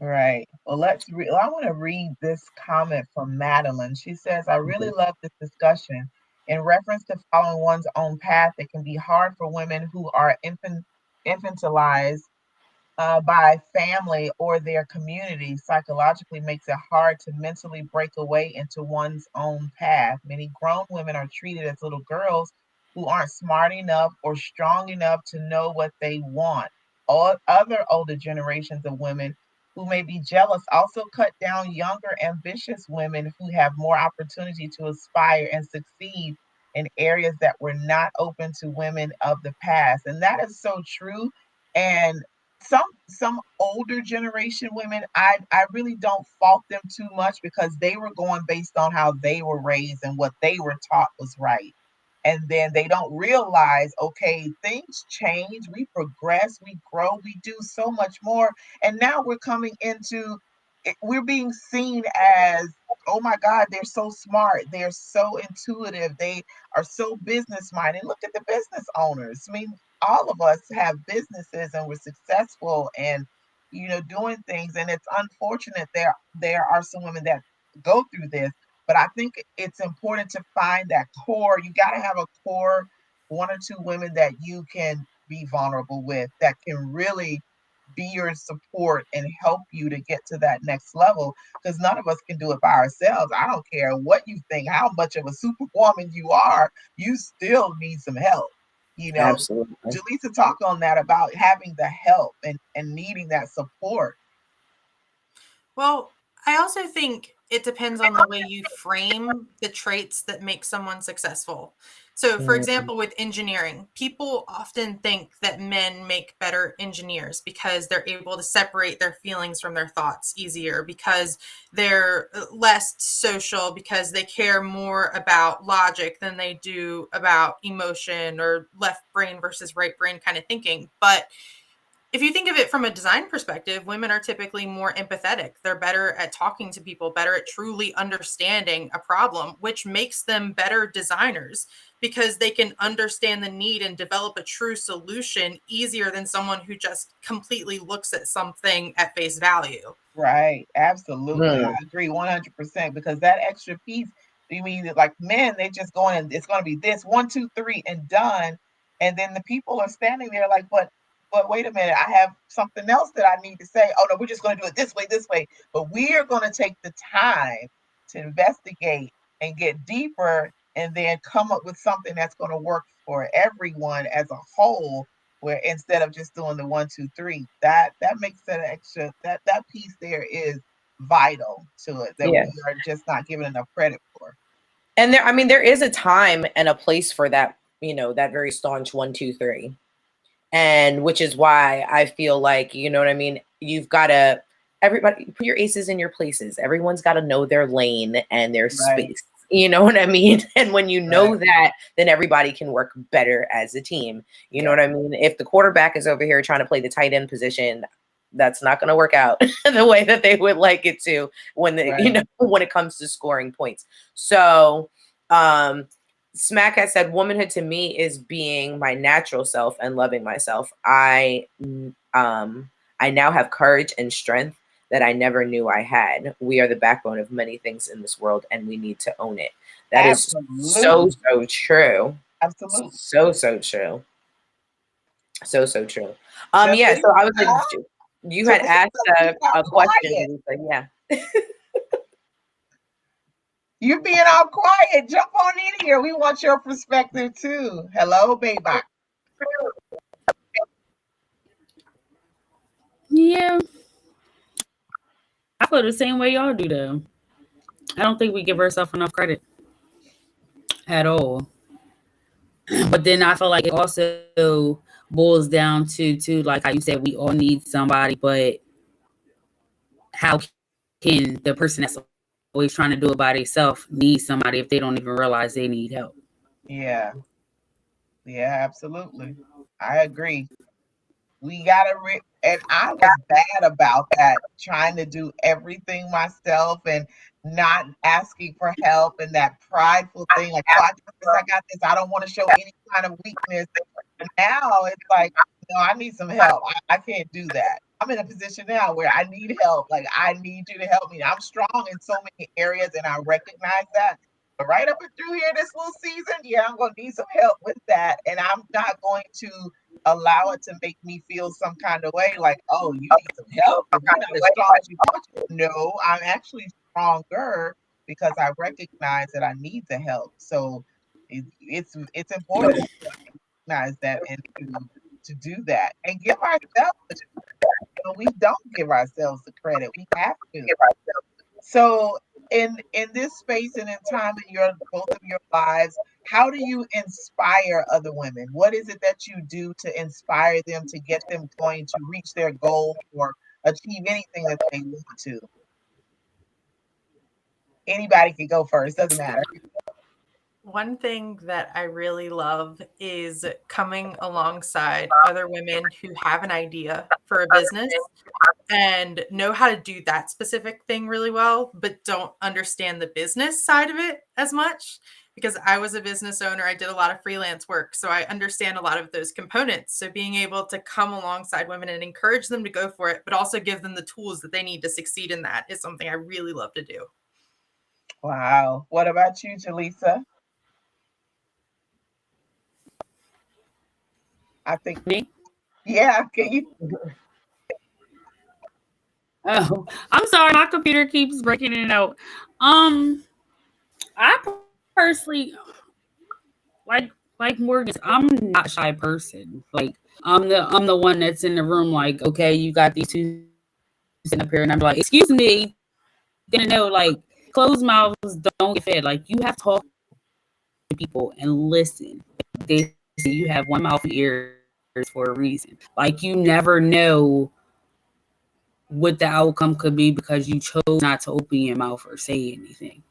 right. Well, let's read. I want to read this comment from Madeline. She says, I really love this discussion. In reference to following one's own path, it can be hard for women who are infantilized by family or their community. Psychologically makes it hard to mentally break away into one's own path. Many grown women are treated as little girls who aren't smart enough or strong enough to know what they want. All other older generations of women who may be jealous also cut down younger, ambitious women who have more opportunity to aspire and succeed in areas that were not open to women of the past. And that is so true. And some older generation women, I really don't fault them too much because they were going based on how they were raised and what they were taught was right. And then they don't realize, okay, things change, we progress, we grow, we do so much more. And now we're coming into we're being seen as, oh my God, they're so smart, they're so intuitive, they are so business minded. Look at the business owners. I mean, all of us have businesses and we're successful and doing things. And it's unfortunate there are some women that go through this, but I think it's important to find that core. You got to have a core, one or two women that you can be vulnerable with, that can really be your support and help you to get to that next level, because none of us can do it by ourselves. I don't care what you think, how much of a superwoman you are, you still need some help. Absolutely. Jaleesa talked on that about having the help and needing that support. Well, I also think it depends on the way you frame the traits that make someone successful. So, for example, with engineering, people often think that men make better engineers because they're able to separate their feelings from their thoughts easier, because they're less social, because they care more about logic than they do about emotion or left brain versus right brain kind of thinking. But if you think of it from a design perspective, women are typically more empathetic. They're better at talking to people, better at truly understanding a problem, which makes them better designers because they can understand the need and develop a true solution easier than someone who just completely looks at something at face value. Right. Absolutely. I agree 100%, because that extra piece, you mean that, like, men, they just going and it's going to be this 1, 2, 3 and done. And then the people are standing there like, but wait a minute, I have something else that I need to say. Oh no, we're just going to do it this way. But we are going to take the time to investigate and get deeper and then come up with something that's going to work for everyone as a whole, where instead of just doing the 1, 2, 3, that makes that extra, that piece there is vital to it, that we are just not giving enough credit for. And there is a time and a place for that, that very staunch 1, 2, 3. And which is why I feel like, you know what I mean? You've got to, everybody put your aces in your places. Everyone's got to know their lane and their space. You know what I mean? And when you know that, then everybody can work better as a team. You know what I mean? If the quarterback is over here trying to play the tight end position, that's not going to work out the way that they would like it to when when it comes to scoring points. So, Smack has said, womanhood to me is being my natural self and loving myself. I now have courage and strength that I never knew I had. We are the backbone of many things in this world, and we need to own it. That is so true. Absolutely. So true. So true. Yeah. So I was like, you had asked a question. Yeah. You're being all quiet. Jump on in here. We want your perspective too. Hello, baby. Yeah. I feel the same way y'all do, though. I don't think we give ourselves enough credit at all. But then I feel like it also boils down to like how you said, we all need somebody, but how can the person that's always trying to do it by themselves need somebody if they don't even realize they need help? Yeah, absolutely. I agree. We gotta and I was bad about that, trying to do everything myself and not asking for help, and that prideful thing, like, oh, I got this, I don't want to show any kind of weakness. And now it's like, no, I need some help. I can't do that. I'm in a position now where I need help. Like, I need you to help me. I'm strong in so many areas, and I recognize that. But right up and through here, this little season, yeah, I'm going to need some help with that. And I'm not going to allow it to make me feel some kind of way like, oh, you need some help. You're not as strong as you thought. No, I'm actually stronger because I recognize that I need the help. So it's important to recognize that and to do that and give ourselves. We don't give ourselves the credit. We have to. So in this space and in time in both of your lives, how do you inspire other women? What is it that you do to inspire them, to get them going to reach their goal or achieve anything that they want to? Anybody can go first, doesn't matter. One thing that I really love is coming alongside other women who have an idea for a business and know how to do that specific thing really well, but don't understand the business side of it as much. Because I was a business owner, I did a lot of freelance work. So I understand a lot of those components. So being able to come alongside women and encourage them to go for it, but also give them the tools that they need to succeed in that is something I really love to do. Wow. What about you, Jaleesa? I think, Me? yeah, can you? Oh, I'm sorry. My computer keeps breaking in and out. I personally like Morgan. I'm not a shy person. Like I'm the one that's in the room. Like, okay, you got these two sitting up here, and I'm like, excuse me. Gonna know, like, closed mouths don't get fed. Like, you have to talk to people and listen. They say you have one mouth and ears for a reason. Like, you never know what the outcome could be because you chose not to open your mouth or say anything,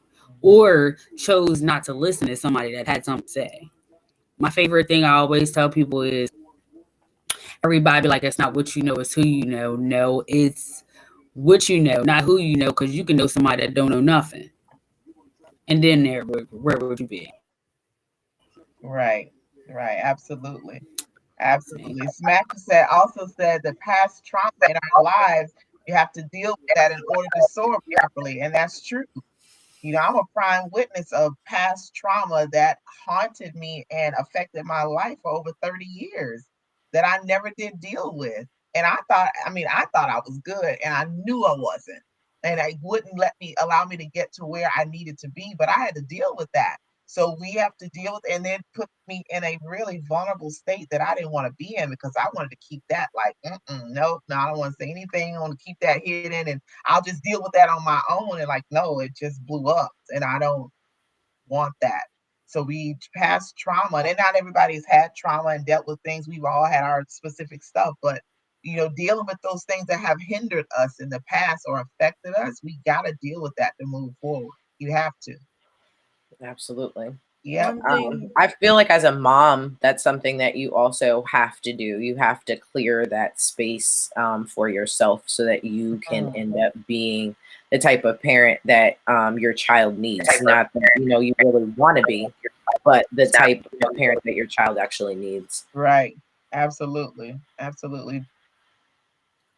or chose not to listen to somebody that had something to say. My favorite thing I always tell people is everybody be like, it's not what you know, it's who you know. No, it's what you know, not who you know, because you can know somebody that don't know nothing. And then where would you be? Right, right, absolutely. Absolutely. Smacker said also said the past trauma in our lives, you have to deal with that in order to soar properly. And that's true. You know, I'm a prime witness of past trauma that haunted me and affected my life for over 30 years that I never did deal with. And I thought I was good and I knew I wasn't. And I wouldn't allow me to get to where I needed to be, but I had to deal with that. So we have to deal with, and then put me in a really vulnerable state that I didn't want to be in because I wanted to keep that like, nope, no, I don't want to say anything. I want to keep that hidden and I'll just deal with that on my own. And like, no, it just blew up and I don't want that. So we pass trauma, and not everybody's had trauma and dealt with things. We've all had our specific stuff, but you know, dealing with those things that have hindered us in the past or affected us, we got to deal with that to move forward. You have to. Absolutely. Yep. One thing, I feel like as a mom, that's something that you also have to do. You have to clear that space for yourself so that you can end up being the type of parent that your child needs. Not that you really want to be, but the type of parent that your child actually needs. Right. Absolutely. Absolutely.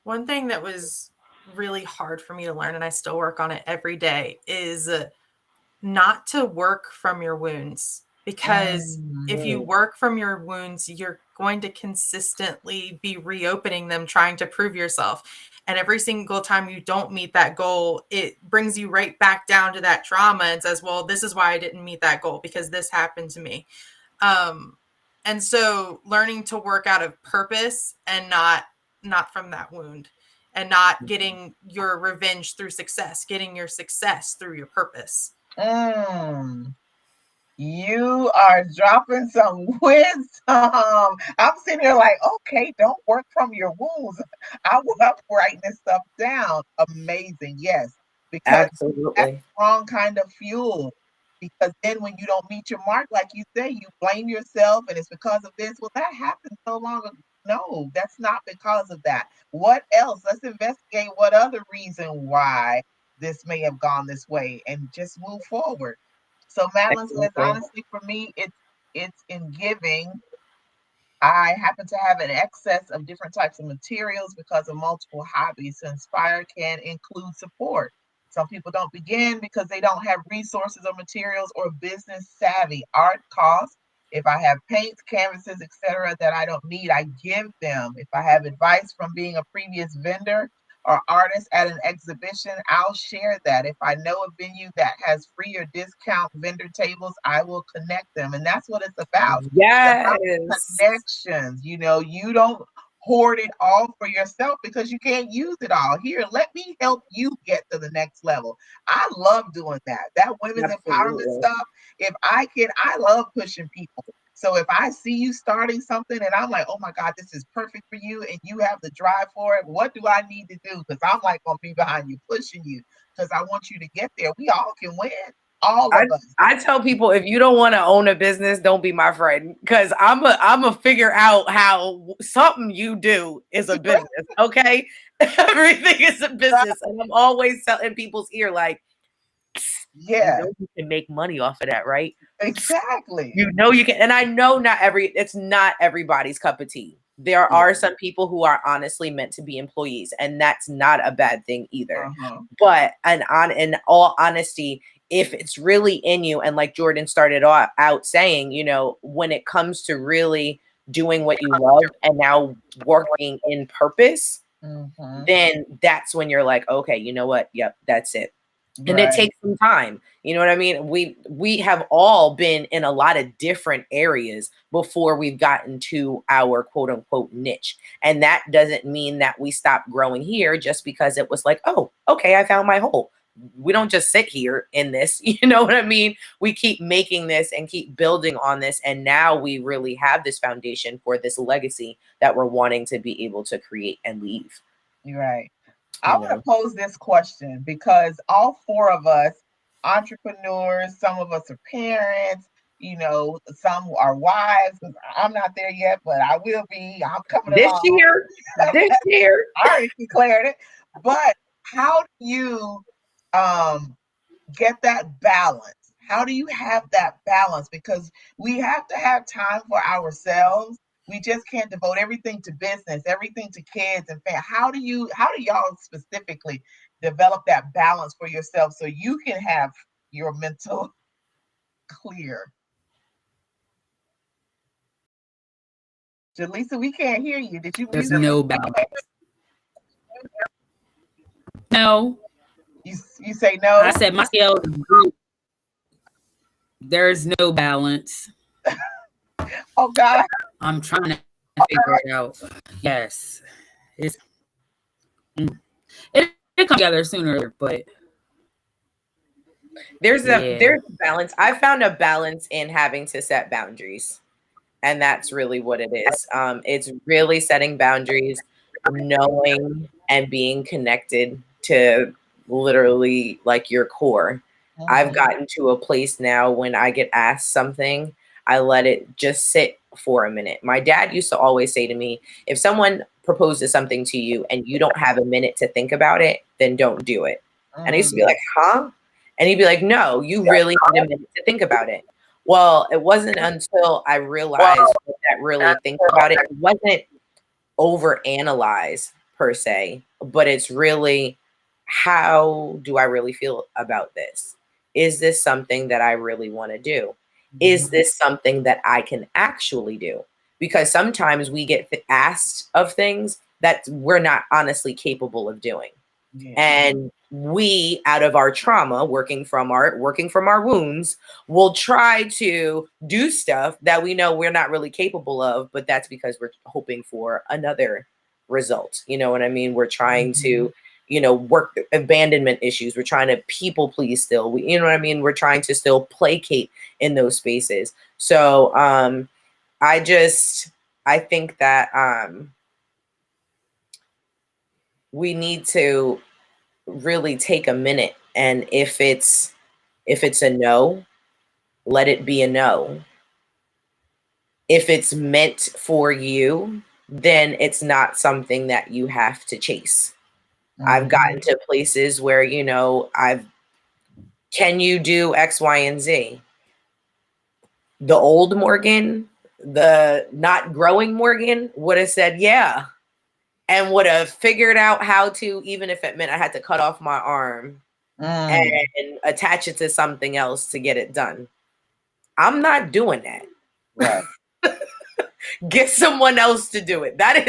one thing that was really hard for me to learn, and I still work on it every day, is not to work from your wounds. Because if you work from your wounds, you're going to consistently be reopening them, trying to prove yourself. And every single time you don't meet that goal, it brings you right back down to that trauma and says, well, this is why I didn't meet that goal, because this happened to me. And so learning to work out of purpose and not from that wound, and not getting your revenge through success, getting your success through your purpose. You are dropping some wisdom. I'm sitting here like, okay, don't work from your wounds. I was up writing this stuff down. Amazing. Yes. Because that's the Absolutely. wrong kind of fuel. Because then when you don't meet your mark, like you say, you blame yourself and it's because of this. Well, that happened so long ago. No, that's not because of that. What else? Let's investigate what other reason why this may have gone this way and just move forward. So Madeline says, Exactly. honestly, for me, it's in giving. I happen to have an excess of different types of materials because of multiple hobbies. So Inspire can include support. Some people don't begin because they don't have resources or materials or business savvy. Art costs. If I have paints, canvases, etc., that I don't need, I give them. If I have advice from being a previous vendor or artist at an exhibition, I'll share that. If I know a venue that has free or discount vendor tables, I will connect them. And that's what it's about. It's about Yes. connections. You know, you don't hoard it all for yourself because you can't use it all. Here, let me help you get to the next level. I love doing that. That women's empowerment Absolutely. stuff. If I can, I love pushing people. So if I see you starting something and I'm like, oh my God, this is perfect for you and you have the drive for it, what do I need to do? Because I'm like going to be behind you, pushing you because I want you to get there. We all can win. All I, of us. I tell people, if you don't want to own a business, don't be my friend, because I'm a figure out how something you do is a business. Okay, everything is a business, and I'm always telling people's ear like, you Yeah, know, you can make money off of that, right? exactly. You know you can, and I know it's not everybody's cup of tea. There Yeah. are some people who are honestly meant to be employees, and that's not a bad thing either. Uh-huh. But in all honesty, if it's really in you, and like Jordan started out saying, you know, when it comes to really doing what you love and now working in purpose, Mhm. then that's when you're like, okay, you know what? Yep, that's it. And it Right. takes some time. You know what I mean? We have all been in a lot of different areas before we've gotten to our quote unquote niche. And that doesn't mean that we stop growing here just because it was like, oh, okay, I found my hole. We don't just sit here in this, you know what I mean? We keep making this and keep building on this. And now we really have this foundation for this legacy that we're wanting to be able to create and leave. You're right. I You want to know? pose this question because all four of us, entrepreneurs, some of us are parents, you know, some are wives. I'm not there yet, but I will be. I'm coming This along. year, this year. I already declared it. But how do you get that balance? How do you have that balance? Because we have to have time for ourselves. We just can't devote everything to business, everything to kids and family. How do y'all specifically develop that balance for yourself so you can have your mental clear? Jaleesa, we can't hear you. Did you There's mute? no balance. No, You say I no? said my scale is good. There's no balance. Oh God. I'm trying to figure it out. Yes, it's it comes together sooner, but There's yeah, a balance. I found a balance in having to set boundaries. And that's really what it is. It's really setting boundaries, knowing and being connected to literally like your core. I've Mhm. gotten to a place now when I get asked something, I let it just sit for a minute. My dad used to always say to me, if someone proposes something to you and you don't have a minute to think about it, then don't do it. And I used to be like, huh? And he'd be like, no, you really need a minute to think about it. Well, it wasn't until I realized that really think about it, it wasn't overanalyze per se, but it's really, how do I really feel about this? Is this something that I really want to do? Is this something that I can actually do? Because sometimes we get asked of things that we're not honestly capable of doing. Yeah. And we, out of our trauma, working from our wounds, will try to do stuff that we know we're not really capable of, but that's because we're hoping for another result. You know what I mean? We're trying to, you know, work abandonment issues. We're trying to people please still. You know what I mean? We're trying to still placate in those spaces. So I think that we need to really take a minute, and if it's a no, let it be a no. If it's meant for you, then it's not something that you have to chase. I've gotten to places where, you know, can you do X, Y, and Z? The old Morgan, the not growing Morgan would have said yeah, and would have figured out how to, even if it meant I had to cut off my arm and attach it to something else to get it done. I'm not doing that. Right. Get someone else to do it. That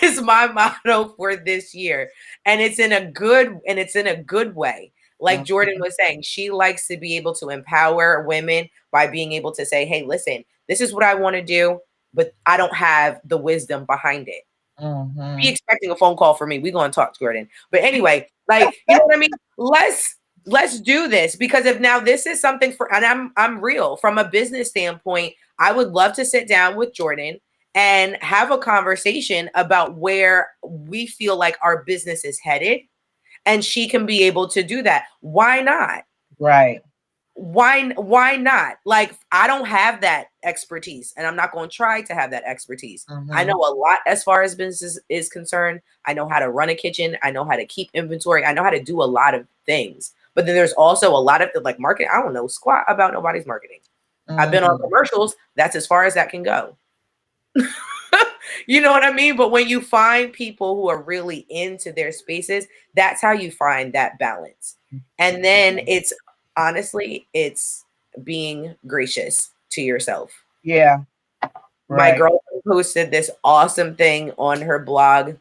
is my motto for this year. And it's in a good way. Like Jordan was saying, she likes to be able to empower women by being able to say, hey, listen, this is what I want to do, but I don't have the wisdom behind it. Be expecting a phone call from me. We're going to talk, Jordan. But anyway, like, you know what I mean? Let's do this, because if now this is something for, and I'm real from a business standpoint, I would love to sit down with Jordan and have a conversation about where we feel like our business is headed, and she can be able to do that. Why not? Right. why not? Like, I don't have that expertise, and I'm not going to try to have that expertise. I know a lot as far as business is concerned. I know how to run a kitchen. I know how to keep inventory. I know how to do a lot of things. But then there's also a lot of like marketing. I don't know squat about nobody's marketing. I've been on commercials. That's as far as that can go. You know what I mean? But when you find people who are really into their spaces, that's how you find that balance. And then it's honestly, it's being gracious to yourself. Yeah. My girlfriend posted this awesome thing on her blog.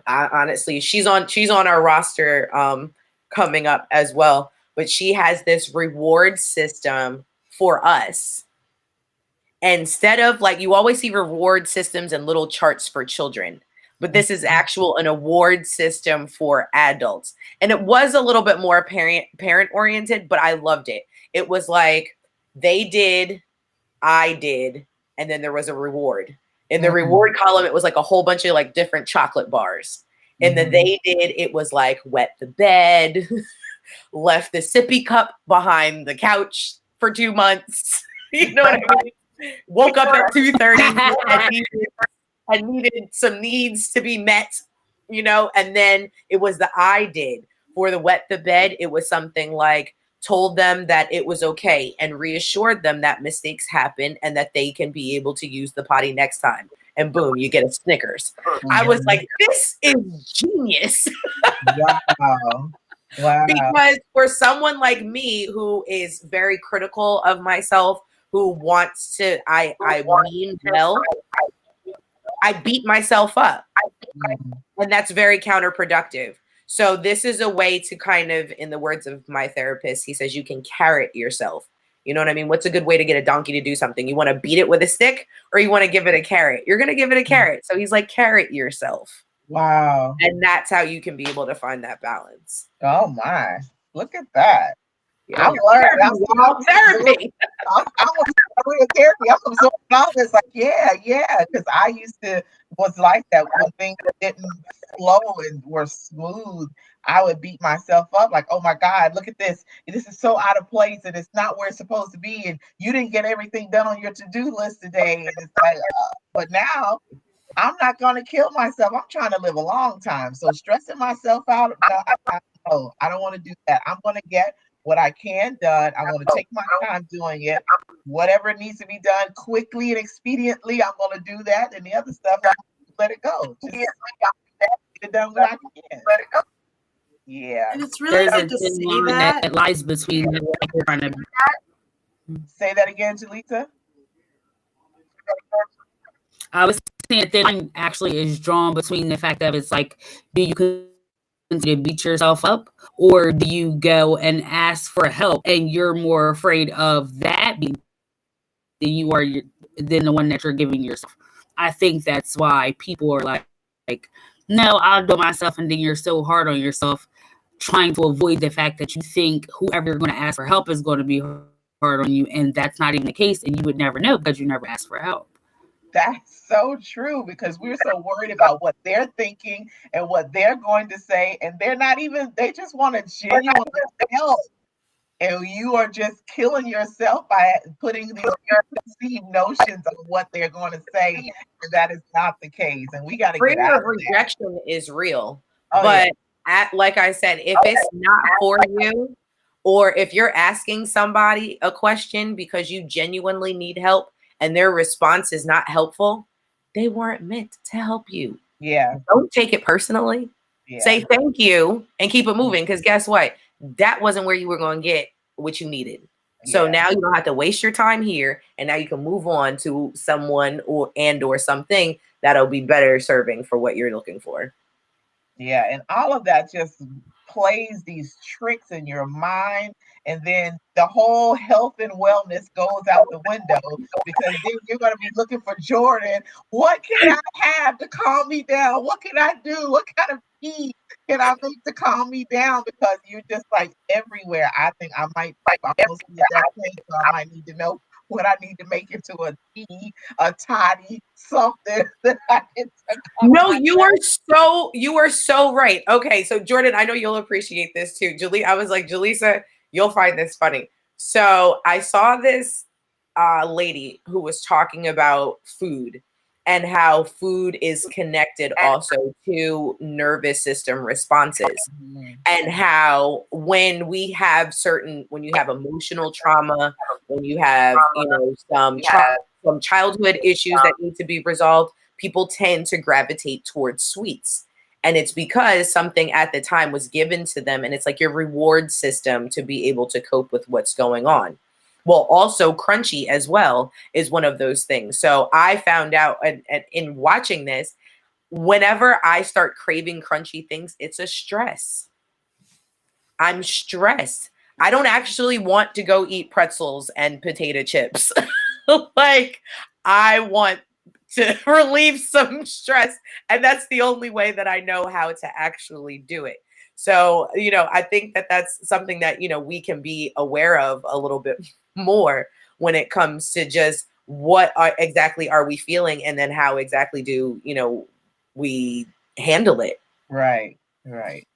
Honestly, she's on our roster coming up as well. But she has this reward system for us. Instead of like, you always see reward systems and little charts for children, but this is an award system for adults. And it was a little bit more parent oriented, but I loved it. It was like, they did, I did, and then there was a reward. In the reward column, it was like a whole bunch of like different chocolate bars. And then they did, it was like wet the bed, left the sippy cup behind the couch for 2 months. You know what I mean? Woke up at 2:30 and needed some needs to be met, you know, and then it was the I did for the wet the bed. It was something like told them that it was okay and reassured them that mistakes happen and that they can be able to use the potty next time. And boom, you get a Snickers. I was like, this is genius. Wow. Because for someone like me who is very critical of myself, who wants to, I mean well, I beat myself up. And that's very counterproductive. So this is a way to kind of, in the words of my therapist, he says you can carrot yourself. You know what I mean? What's a good way to get a donkey to do something? You want to beat it with a stick or you want to give it a carrot? You're going to give it a carrot. So he's like, carrot yourself. Wow. And that's how you can be able to find that balance. Oh my, look at that. Yeah. I'm learning. Therapy. I'm real therapy. I'm absorbing all this. Like, yeah. Because I was like that when things didn't flow and were smooth. I would beat myself up like, oh my God, look at this. This is so out of place and it's not where it's supposed to be. And you didn't get everything done on your to-do list today. And it's like, but now I'm not going to kill myself. I'm trying to live a long time. So stressing myself out, I don't want to do that. I'm going to get what I can done. I want to take my time doing it. Whatever needs to be done quickly and expediently, I'm going to do that. And the other stuff, I let it go. Just get it done when I can. Let it go. Yeah. And it's really There's a good to thin see line that. that lies between what you're trying to. Say that again, Jaleesa. I was saying that line actually is drawn between the fact that it's like, do you continue to beat yourself up, or do you go and ask for help? And you're more afraid of that being than you are than the one that you're giving yourself. I think that's why people are like, no, I'll do it myself, and then you're so hard on yourself, trying to avoid the fact that you think whoever you're going to ask for help is going to be hard on you, and that's not even the case, and you would never know because you never asked for help. That's so true because we're so worried about what they're thinking and what they're going to say, and they just want to genuinely help. And you are just killing yourself by putting these preconceived notions of what they're going to say, and that is not the case. And we got to get out of that. Rejection is real, but like I said, if it's not for you, or if you're asking somebody a question because you genuinely need help and their response is not helpful, they weren't meant to help you. Yeah. Don't take it personally. Yeah. Say thank you and keep it moving. Because guess what? That wasn't where you were going to get what you needed. So now you don't have to waste your time here. And now you can move on to someone or something that'll be better serving for what you're looking for. Yeah. And all of that just plays these tricks in your mind. And then the whole health and wellness goes out the window because then you're going to be looking for Jordan. What can I have to calm me down? What can I do? What kind of tea can I make to calm me down? Because you're just like everywhere. I think I might almost be at that point, so I might need to know what I need to make into a tea, a toddy, something that I can. No, you are so right. Okay, so Jordan, I know you'll appreciate this too. I was like, Jaleesa, you'll find this funny. So I saw this lady who was talking about food and how food is connected also to nervous system responses, Mhm. and how when you have emotional trauma, when you have, some childhood issues that need to be resolved, people tend to gravitate towards sweets. And it's because something at the time was given to them, and it's like your reward system to be able to cope with what's going on. Well, also crunchy as well is one of those things. So I found out in watching this, whenever I start craving crunchy things, it's a stress. I'm stressed. I don't actually want to go eat pretzels and potato chips. Like, I want to relieve some stress. And that's the only way that I know how to actually do it. So, I think that that's something that, we can be aware of a little bit more when it comes to just exactly are we feeling, and then how exactly do, we handle it. Right, right.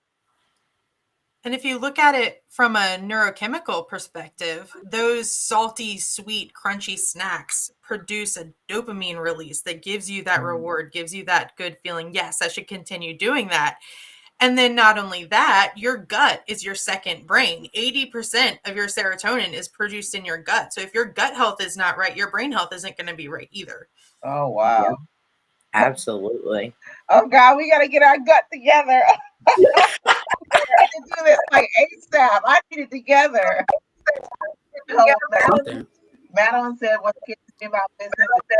And if you look at it from a neurochemical perspective, those salty, sweet, crunchy snacks produce a dopamine release that gives you that reward, gives you that good feeling. Yes, I should continue doing that. And then not only that, your gut is your second brain. 80% of your serotonin is produced in your gut. So if your gut health is not right, your brain health isn't going to be right either. Oh, wow. Absolutely. Oh, God, we got to get our gut together. I need to do this like ASAP. I need it together. Something. Madeline said, what scares me about business is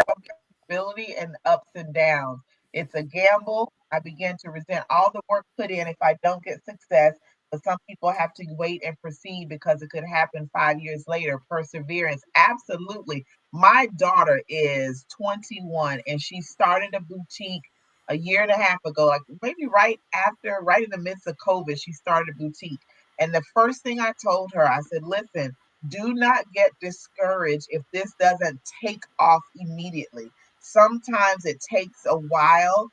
accountability and ups and downs. It's a gamble. I begin to resent all the work put in if I don't get success. But some people have to wait and proceed because it could happen 5 years later. Perseverance. Absolutely. My daughter is 21 and she started a boutique a year and a half ago, like maybe right in the midst of COVID, she started a boutique. And the first thing I told her, I said, listen, do not get discouraged if this doesn't take off immediately. Sometimes it takes a while.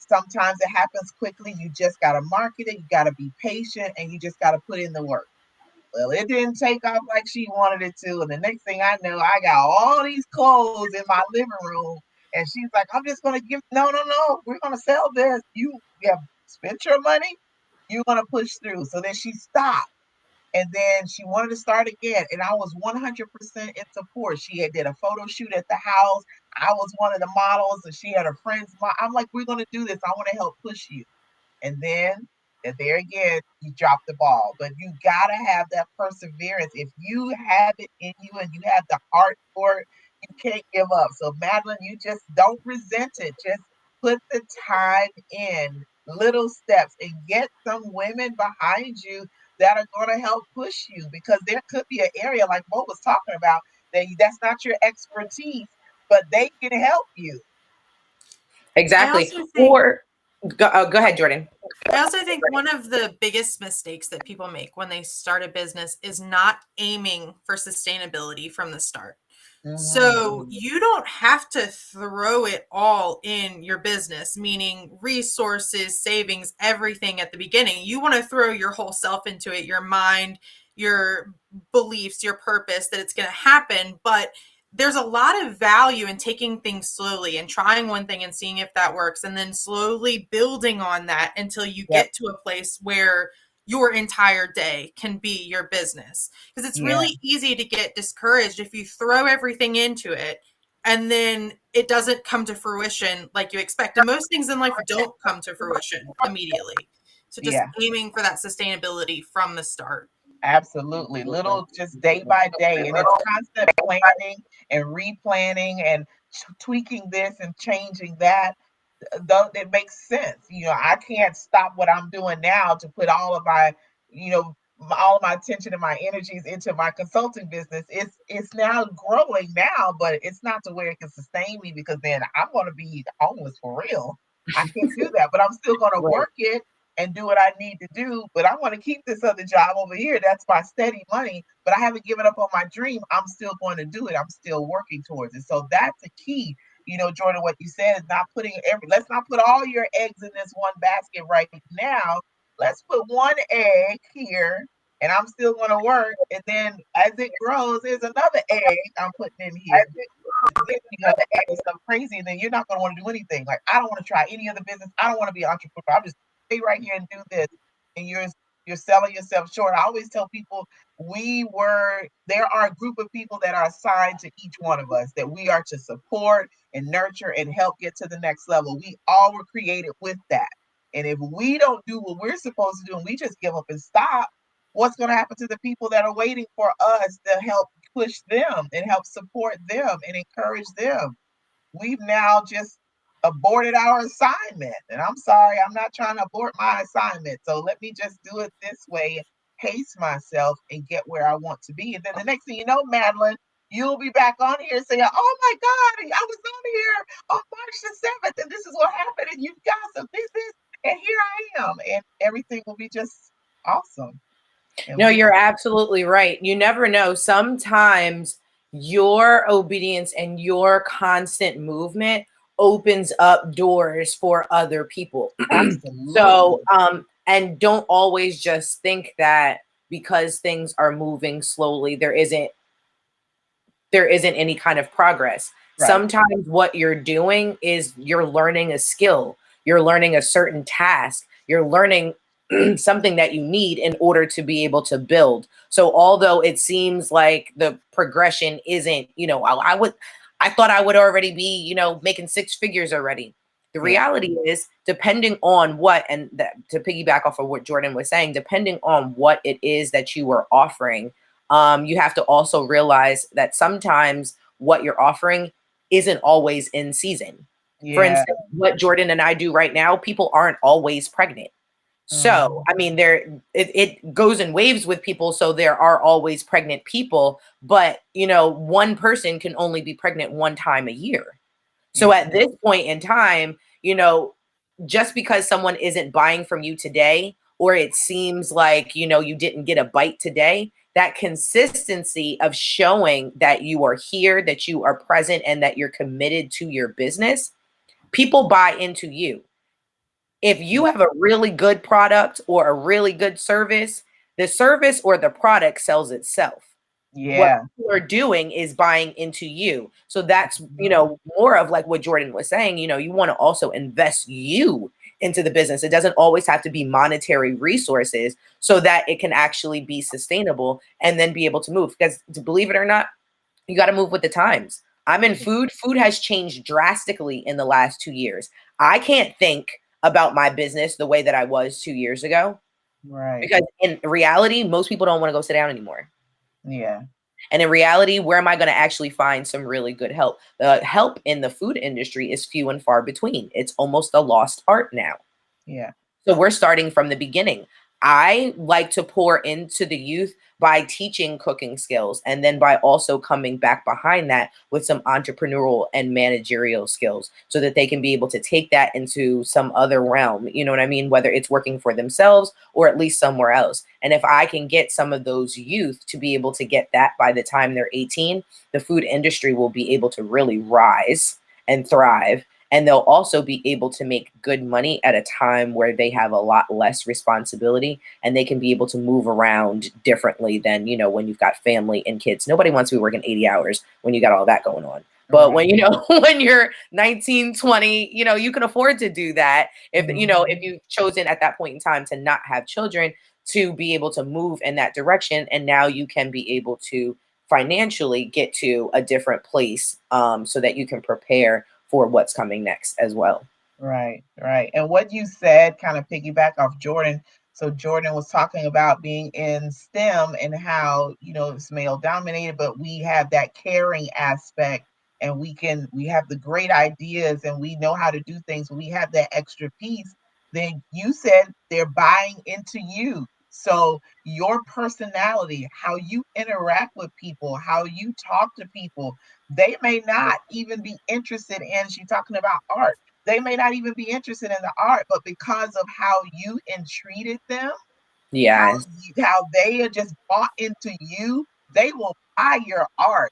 Sometimes it happens quickly. You just got to market it. You got to be patient and you just got to put in the work. Well, it didn't take off like she wanted it to. And the next thing I know, I got all these clothes in my living room. And she's like, I'm just going to no. We're going to sell this. You have spent your money. You're going to push through. So then she stopped. And then she wanted to start again. And I was 100% in support. She did a photo shoot at the house. I was one of the models and she had her friends. I'm like, we're going to do this. I want to help push you. And then there again, you drop the ball. But you got to have that perseverance. If you have it in you and you have the heart for it, you can't give up. So, Madeline, you just don't resent it. Just put the time in, little steps, and get some women behind you that are going to help push you, because there could be an area like Mo was talking about that's not your expertise, but they can help you. I Exactly. also think Or go ahead, Jordan. I also think one of the biggest mistakes that people make when they start a business is not aiming for sustainability from the start. So you don't have to throw it all in your business, meaning resources, savings, everything at the beginning. You want to throw your whole self into it, your mind, your beliefs, your purpose, that it's going to happen. But there's a lot of value in taking things slowly and trying one thing and seeing if that works, and then slowly building on that until you Yep. get to a place where your entire day can be your business. Because it's Yeah. really easy to get discouraged if you throw everything into it and then it doesn't come to fruition like you expect. And most things in life don't come to fruition immediately. So just Yeah. aiming for that sustainability from the start. Absolutely. Little, just day by day. And it's constant planning and replanning and tweaking this and changing that. Though it makes sense. I can't stop what I'm doing now to put all of my, all of my attention and my energies into my consulting business. It's now growing now, but it's not to where it can sustain me, because then I'm going to be homeless for real. I can't do that, but I'm still going to work it and do what I need to do. But I want to keep this other job over here. That's my steady money, but I haven't given up on my dream. I'm still going to do it. I'm still working towards it. So that's the key. Jordan, what you said is let's not put all your eggs in this one basket right now. Let's put one egg here and I'm still going to work. And then as it grows, there's another egg I'm putting in here. And then you're going to add stuff crazy, and then you're not going to want to do anything. Like, I don't want to try any other business. I don't want to be an entrepreneur. I'm just stay right here and do this. And you're selling yourself short. I always tell people there are a group of people that are assigned to each one of us that we are to support and nurture and help get to the next level. We all were created with that. And if we don't do what we're supposed to do and we just give up and stop, what's going to happen to the people that are waiting for us to help push them and help support them and encourage them? We've now just aborted our assignment. And I'm sorry, I'm not trying to abort my assignment. So let me just do it this way, pace myself, and get where I want to be. And then the next thing you know, Madeline, you'll be back on here saying, oh my God, I was on here on March the 7th, and this is what happened, and you got some this, and here I am. And everything will be just awesome. And No, you're absolutely right. You never know. Sometimes your obedience and your constant movement opens up doors for other people. absolutely. So, and don't always just think that because things are moving slowly, there isn't any kind of progress. Right. Sometimes what you're doing is you're learning a skill, you're learning a certain task, you're learning something that you need in order to be able to build. So although it seems like the progression isn't, I thought I would already be, making six figures already. The reality is, depending on what, and to piggyback off of what Jordan was saying, depending on what it is that you are offering, you have to also realize that sometimes what you're offering isn't always in season. Yeah. For instance, what Jordan and I do right now, people aren't always pregnant. So, I mean, it goes in waves with people. So there are always pregnant people, but one person can only be pregnant one time a year. So at this point in time, just because someone isn't buying from you today, or it seems like, you didn't get a bite today, that consistency of showing that you are here, that you are present, and that you're committed to your business, people buy into you. If you have a really good product or a really good service, the service or the product sells itself. Yeah. What people are doing is buying into you. So that's, more of like what Jordan was saying, you want to also invest you into the business. It doesn't always have to be monetary resources so that it can actually be sustainable and then be able to move. Because to believe it or not, you got to move with the times. I'm in food. Food has changed drastically in the last 2 years. I can't think about my business the way that I was 2 years ago. Right. Because in reality, most people don't want to go sit down anymore. Yeah. And in reality, where am I going to actually find some really good help? The help in the food industry is few and far between. It's almost a lost art now. Yeah. So we're starting from the beginning. I like to pour into the youth by teaching cooking skills, and then by also coming back behind that with some entrepreneurial and managerial skills so that they can be able to take that into some other realm, you know what I mean? Whether it's working for themselves or at least somewhere else. And if I can get some of those youth to be able to get that by the time they're 18, the food industry will be able to really rise and thrive. And they'll also be able to make good money at a time where they have a lot less responsibility and they can be able to move around differently than, when you've got family and kids. Nobody wants to be working 80 hours when you got all that going on. But when, when you're 19, 20, you can afford to do that. If, if you've chosen at that point in time to not have children, to be able to move in that direction. And now you can be able to financially get to a different place so that you can prepare for what's coming next as well. Right. And what you said kind of piggyback off Jordan. So Jordan was talking about being in STEM and how, it's male dominated, but we have that caring aspect and we have the great ideas and we know how to do things. We have that extra piece. Then you said they're buying into you. So your personality, how you interact with people, how you talk to people, they may not even be interested in, she's talking about art. They may not even be interested in the art, but because of how you entreated them, how they are just bought into you, they will buy your art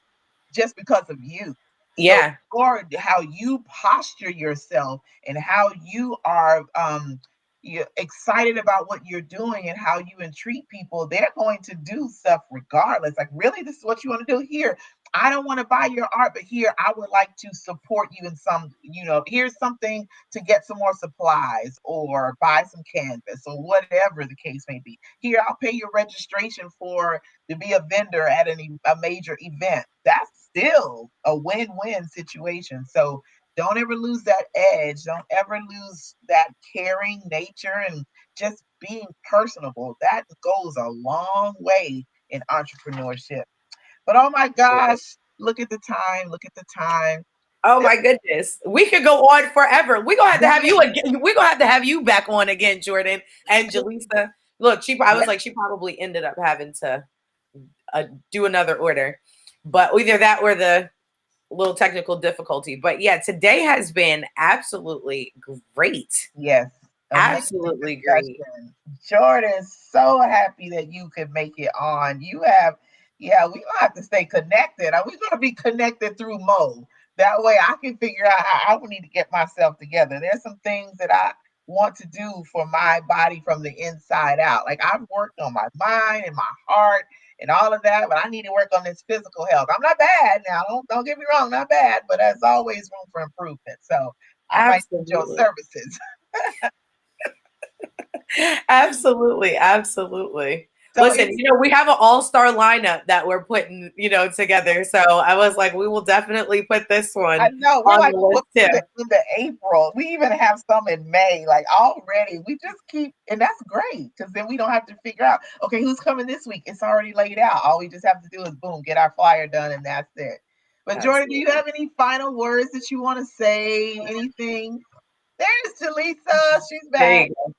just because of you. Yeah. So, or how you posture yourself and how you are you're excited about what you're doing and how you entreat people, they're going to do stuff regardless. Like, really, this is what you want to do here. I don't want to buy your art, but here I would like to support you in some, here's something to get some more supplies or buy some canvas or whatever the case may be. Here, I'll pay your registration for to be a vendor at a major event. That's still a win-win situation. So don't ever lose that edge. Don't ever lose that caring nature and just being personable. That goes a long way in entrepreneurship. But oh my gosh, look at the time. Look at the time. Oh This my goodness. We could go on forever. We're gonna have to have you again. We're gonna have to have you back on again, Jordan and Jaleesa. Look, I was like, she probably ended up having to do another order, but either that or the little technical difficulty. But yeah, today has been absolutely great. Yes. amazing Absolutely great. discussion. Jordan, so happy that you could make it on. Yeah, we gonna have to stay connected. Are we gonna be connected through Mo? That way I can figure out how I would need to get myself together. There's some things that I want to do for my body from the inside out. Like, I've worked on my mind and my heart and all of that, but I need to work on this physical health. I'm not bad now. Don't get me wrong, not bad, but there's always room for improvement. So I might need your Absolutely. services. Absolutely. Absolutely. So Listen, we have an all-star lineup that we're putting, together. So I was like, we will definitely put this one I know we're on like the list too. into April. We even have some in May, like already. We just keep, and that's great because then we don't have to figure out, okay, who's coming this week? It's already laid out. All we just have to do is boom, get our flyer done, and that's it. But Jordan, do you Absolutely. have any final words that you want to say? Anything? There's Jaleesa. She's There back. you go.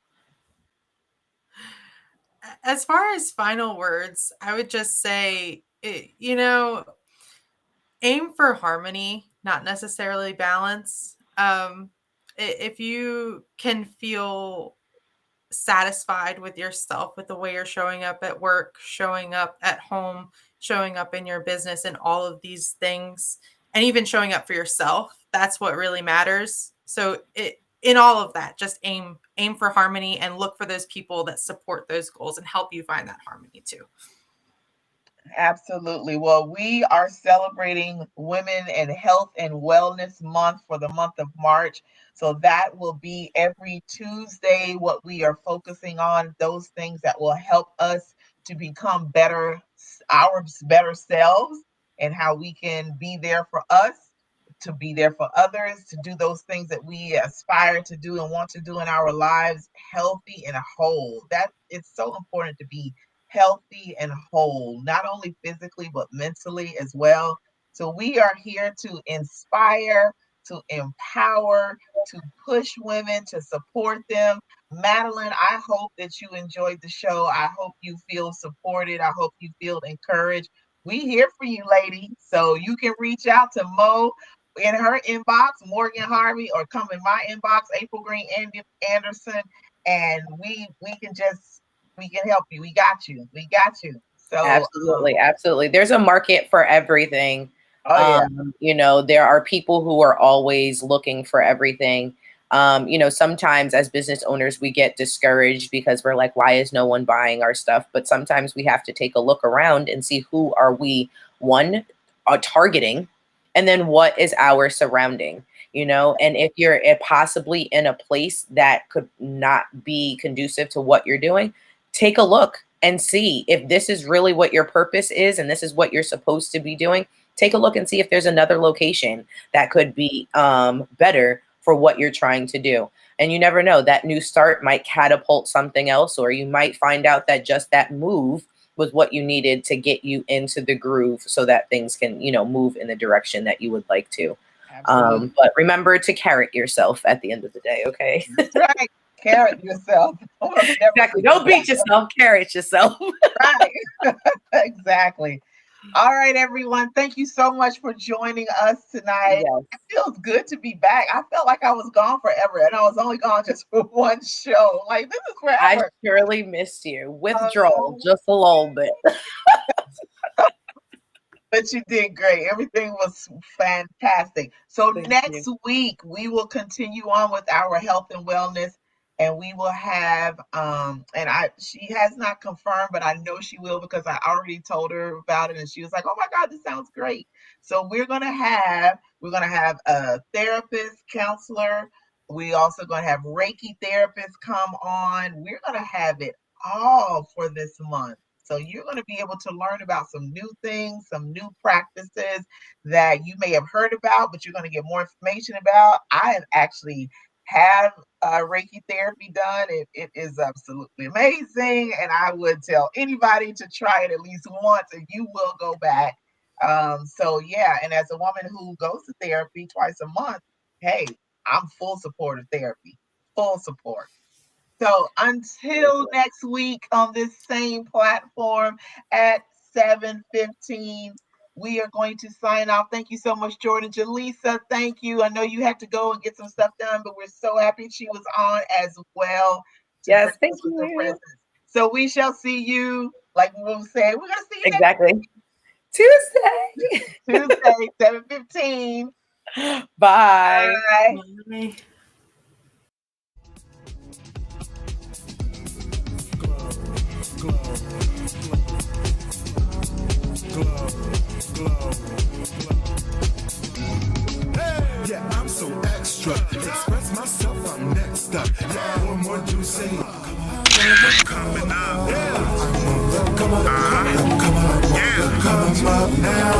As far as final words, I would just say, aim for harmony, not necessarily balance. If you can feel satisfied with yourself, with the way you're showing up at work, showing up at home, showing up in your business, and all of these things, and even showing up for yourself, that's what really matters. So in all of that, just aim for harmony and look for those people that support those goals and help you find that harmony too. Absolutely. Well, we are celebrating Women and Health and Wellness Month for the month of March. So that will be every Tuesday. What we are focusing on, those things that will help us to become our better selves, and how we can be there for us, to be there for others, to do those things that we aspire to do and want to do in our lives, healthy and whole. That it's so important to be healthy and whole, not only physically, but mentally as well. So we are here to inspire, to empower, to push women, to support them. Madeline, I hope that you enjoyed the show. I hope you feel supported. I hope you feel encouraged. We here for you, lady. So you can reach out to Mo in her inbox, Morgan Harvey, or come in my inbox, April Green Anderson, and we can help you. We got you. So Absolutely. There's a market for everything. oh yeah. There are people who are always looking for everything. Sometimes as business owners, we get discouraged because we're like, why is no one buying our stuff? But sometimes we have to take a look around and see who are we, targeting, and then what is our surrounding, and if you're possibly in a place that could not be conducive to what you're doing, take a look and see if this is really what your purpose is and this is what you're supposed to be doing. Take a look and see if there's another location that could be better for what you're trying to do. And you never know, that new start might catapult something else, or you might find out that just that move was what you needed to get you into the groove so that things can, move in the direction that you would like to. But remember to carrot yourself at the end of the day, okay? That's right. Carrot yourself. Exactly. Don't beat yourself, carrot yourself. Right. Exactly. All right, everyone. Thank you so much for joining us tonight. Yes. It feels good to be back. I felt like I was gone forever, and I was only gone just for one show. Like, this is forever. I surely missed you. Withdrawal, just a little bit. But you did great. Everything was fantastic. So Thank next week, we will continue on with our health and wellness and we will have she has not confirmed, but I know she will because I already told her about it, and she was like, oh my God, this sounds great. So we're gonna have a therapist, counselor. We also gonna have Reiki therapists come on. We're gonna have it all for this month. So you're going to be able to learn about some new things, some new practices that you may have heard about, but you're going to get more information about. I have actually have Reiki therapy done. It is absolutely amazing, and I would tell anybody to try it at least once, and you will go back. So yeah, and as a woman who goes to therapy twice a month, hey, I'm full support of therapy, full support. So until next week on this same platform at 7:15, we are going to sign off. Thank you so much, Jordan. Jaleesa, thank you. I know you had to go and get some stuff done, but we're so happy she was on as well. Yes, thank with her you. presence. So we shall see you, like we'll say, we're going to see you Exactly. Tuesday. next Tuesday, 7:15. Bye. Bye. Bye. Yeah, I'm so extra. Express myself, I'm next up. Yeah, what more do you say? Coming up. Yeah, come on, come on, come on, yeah, come up now.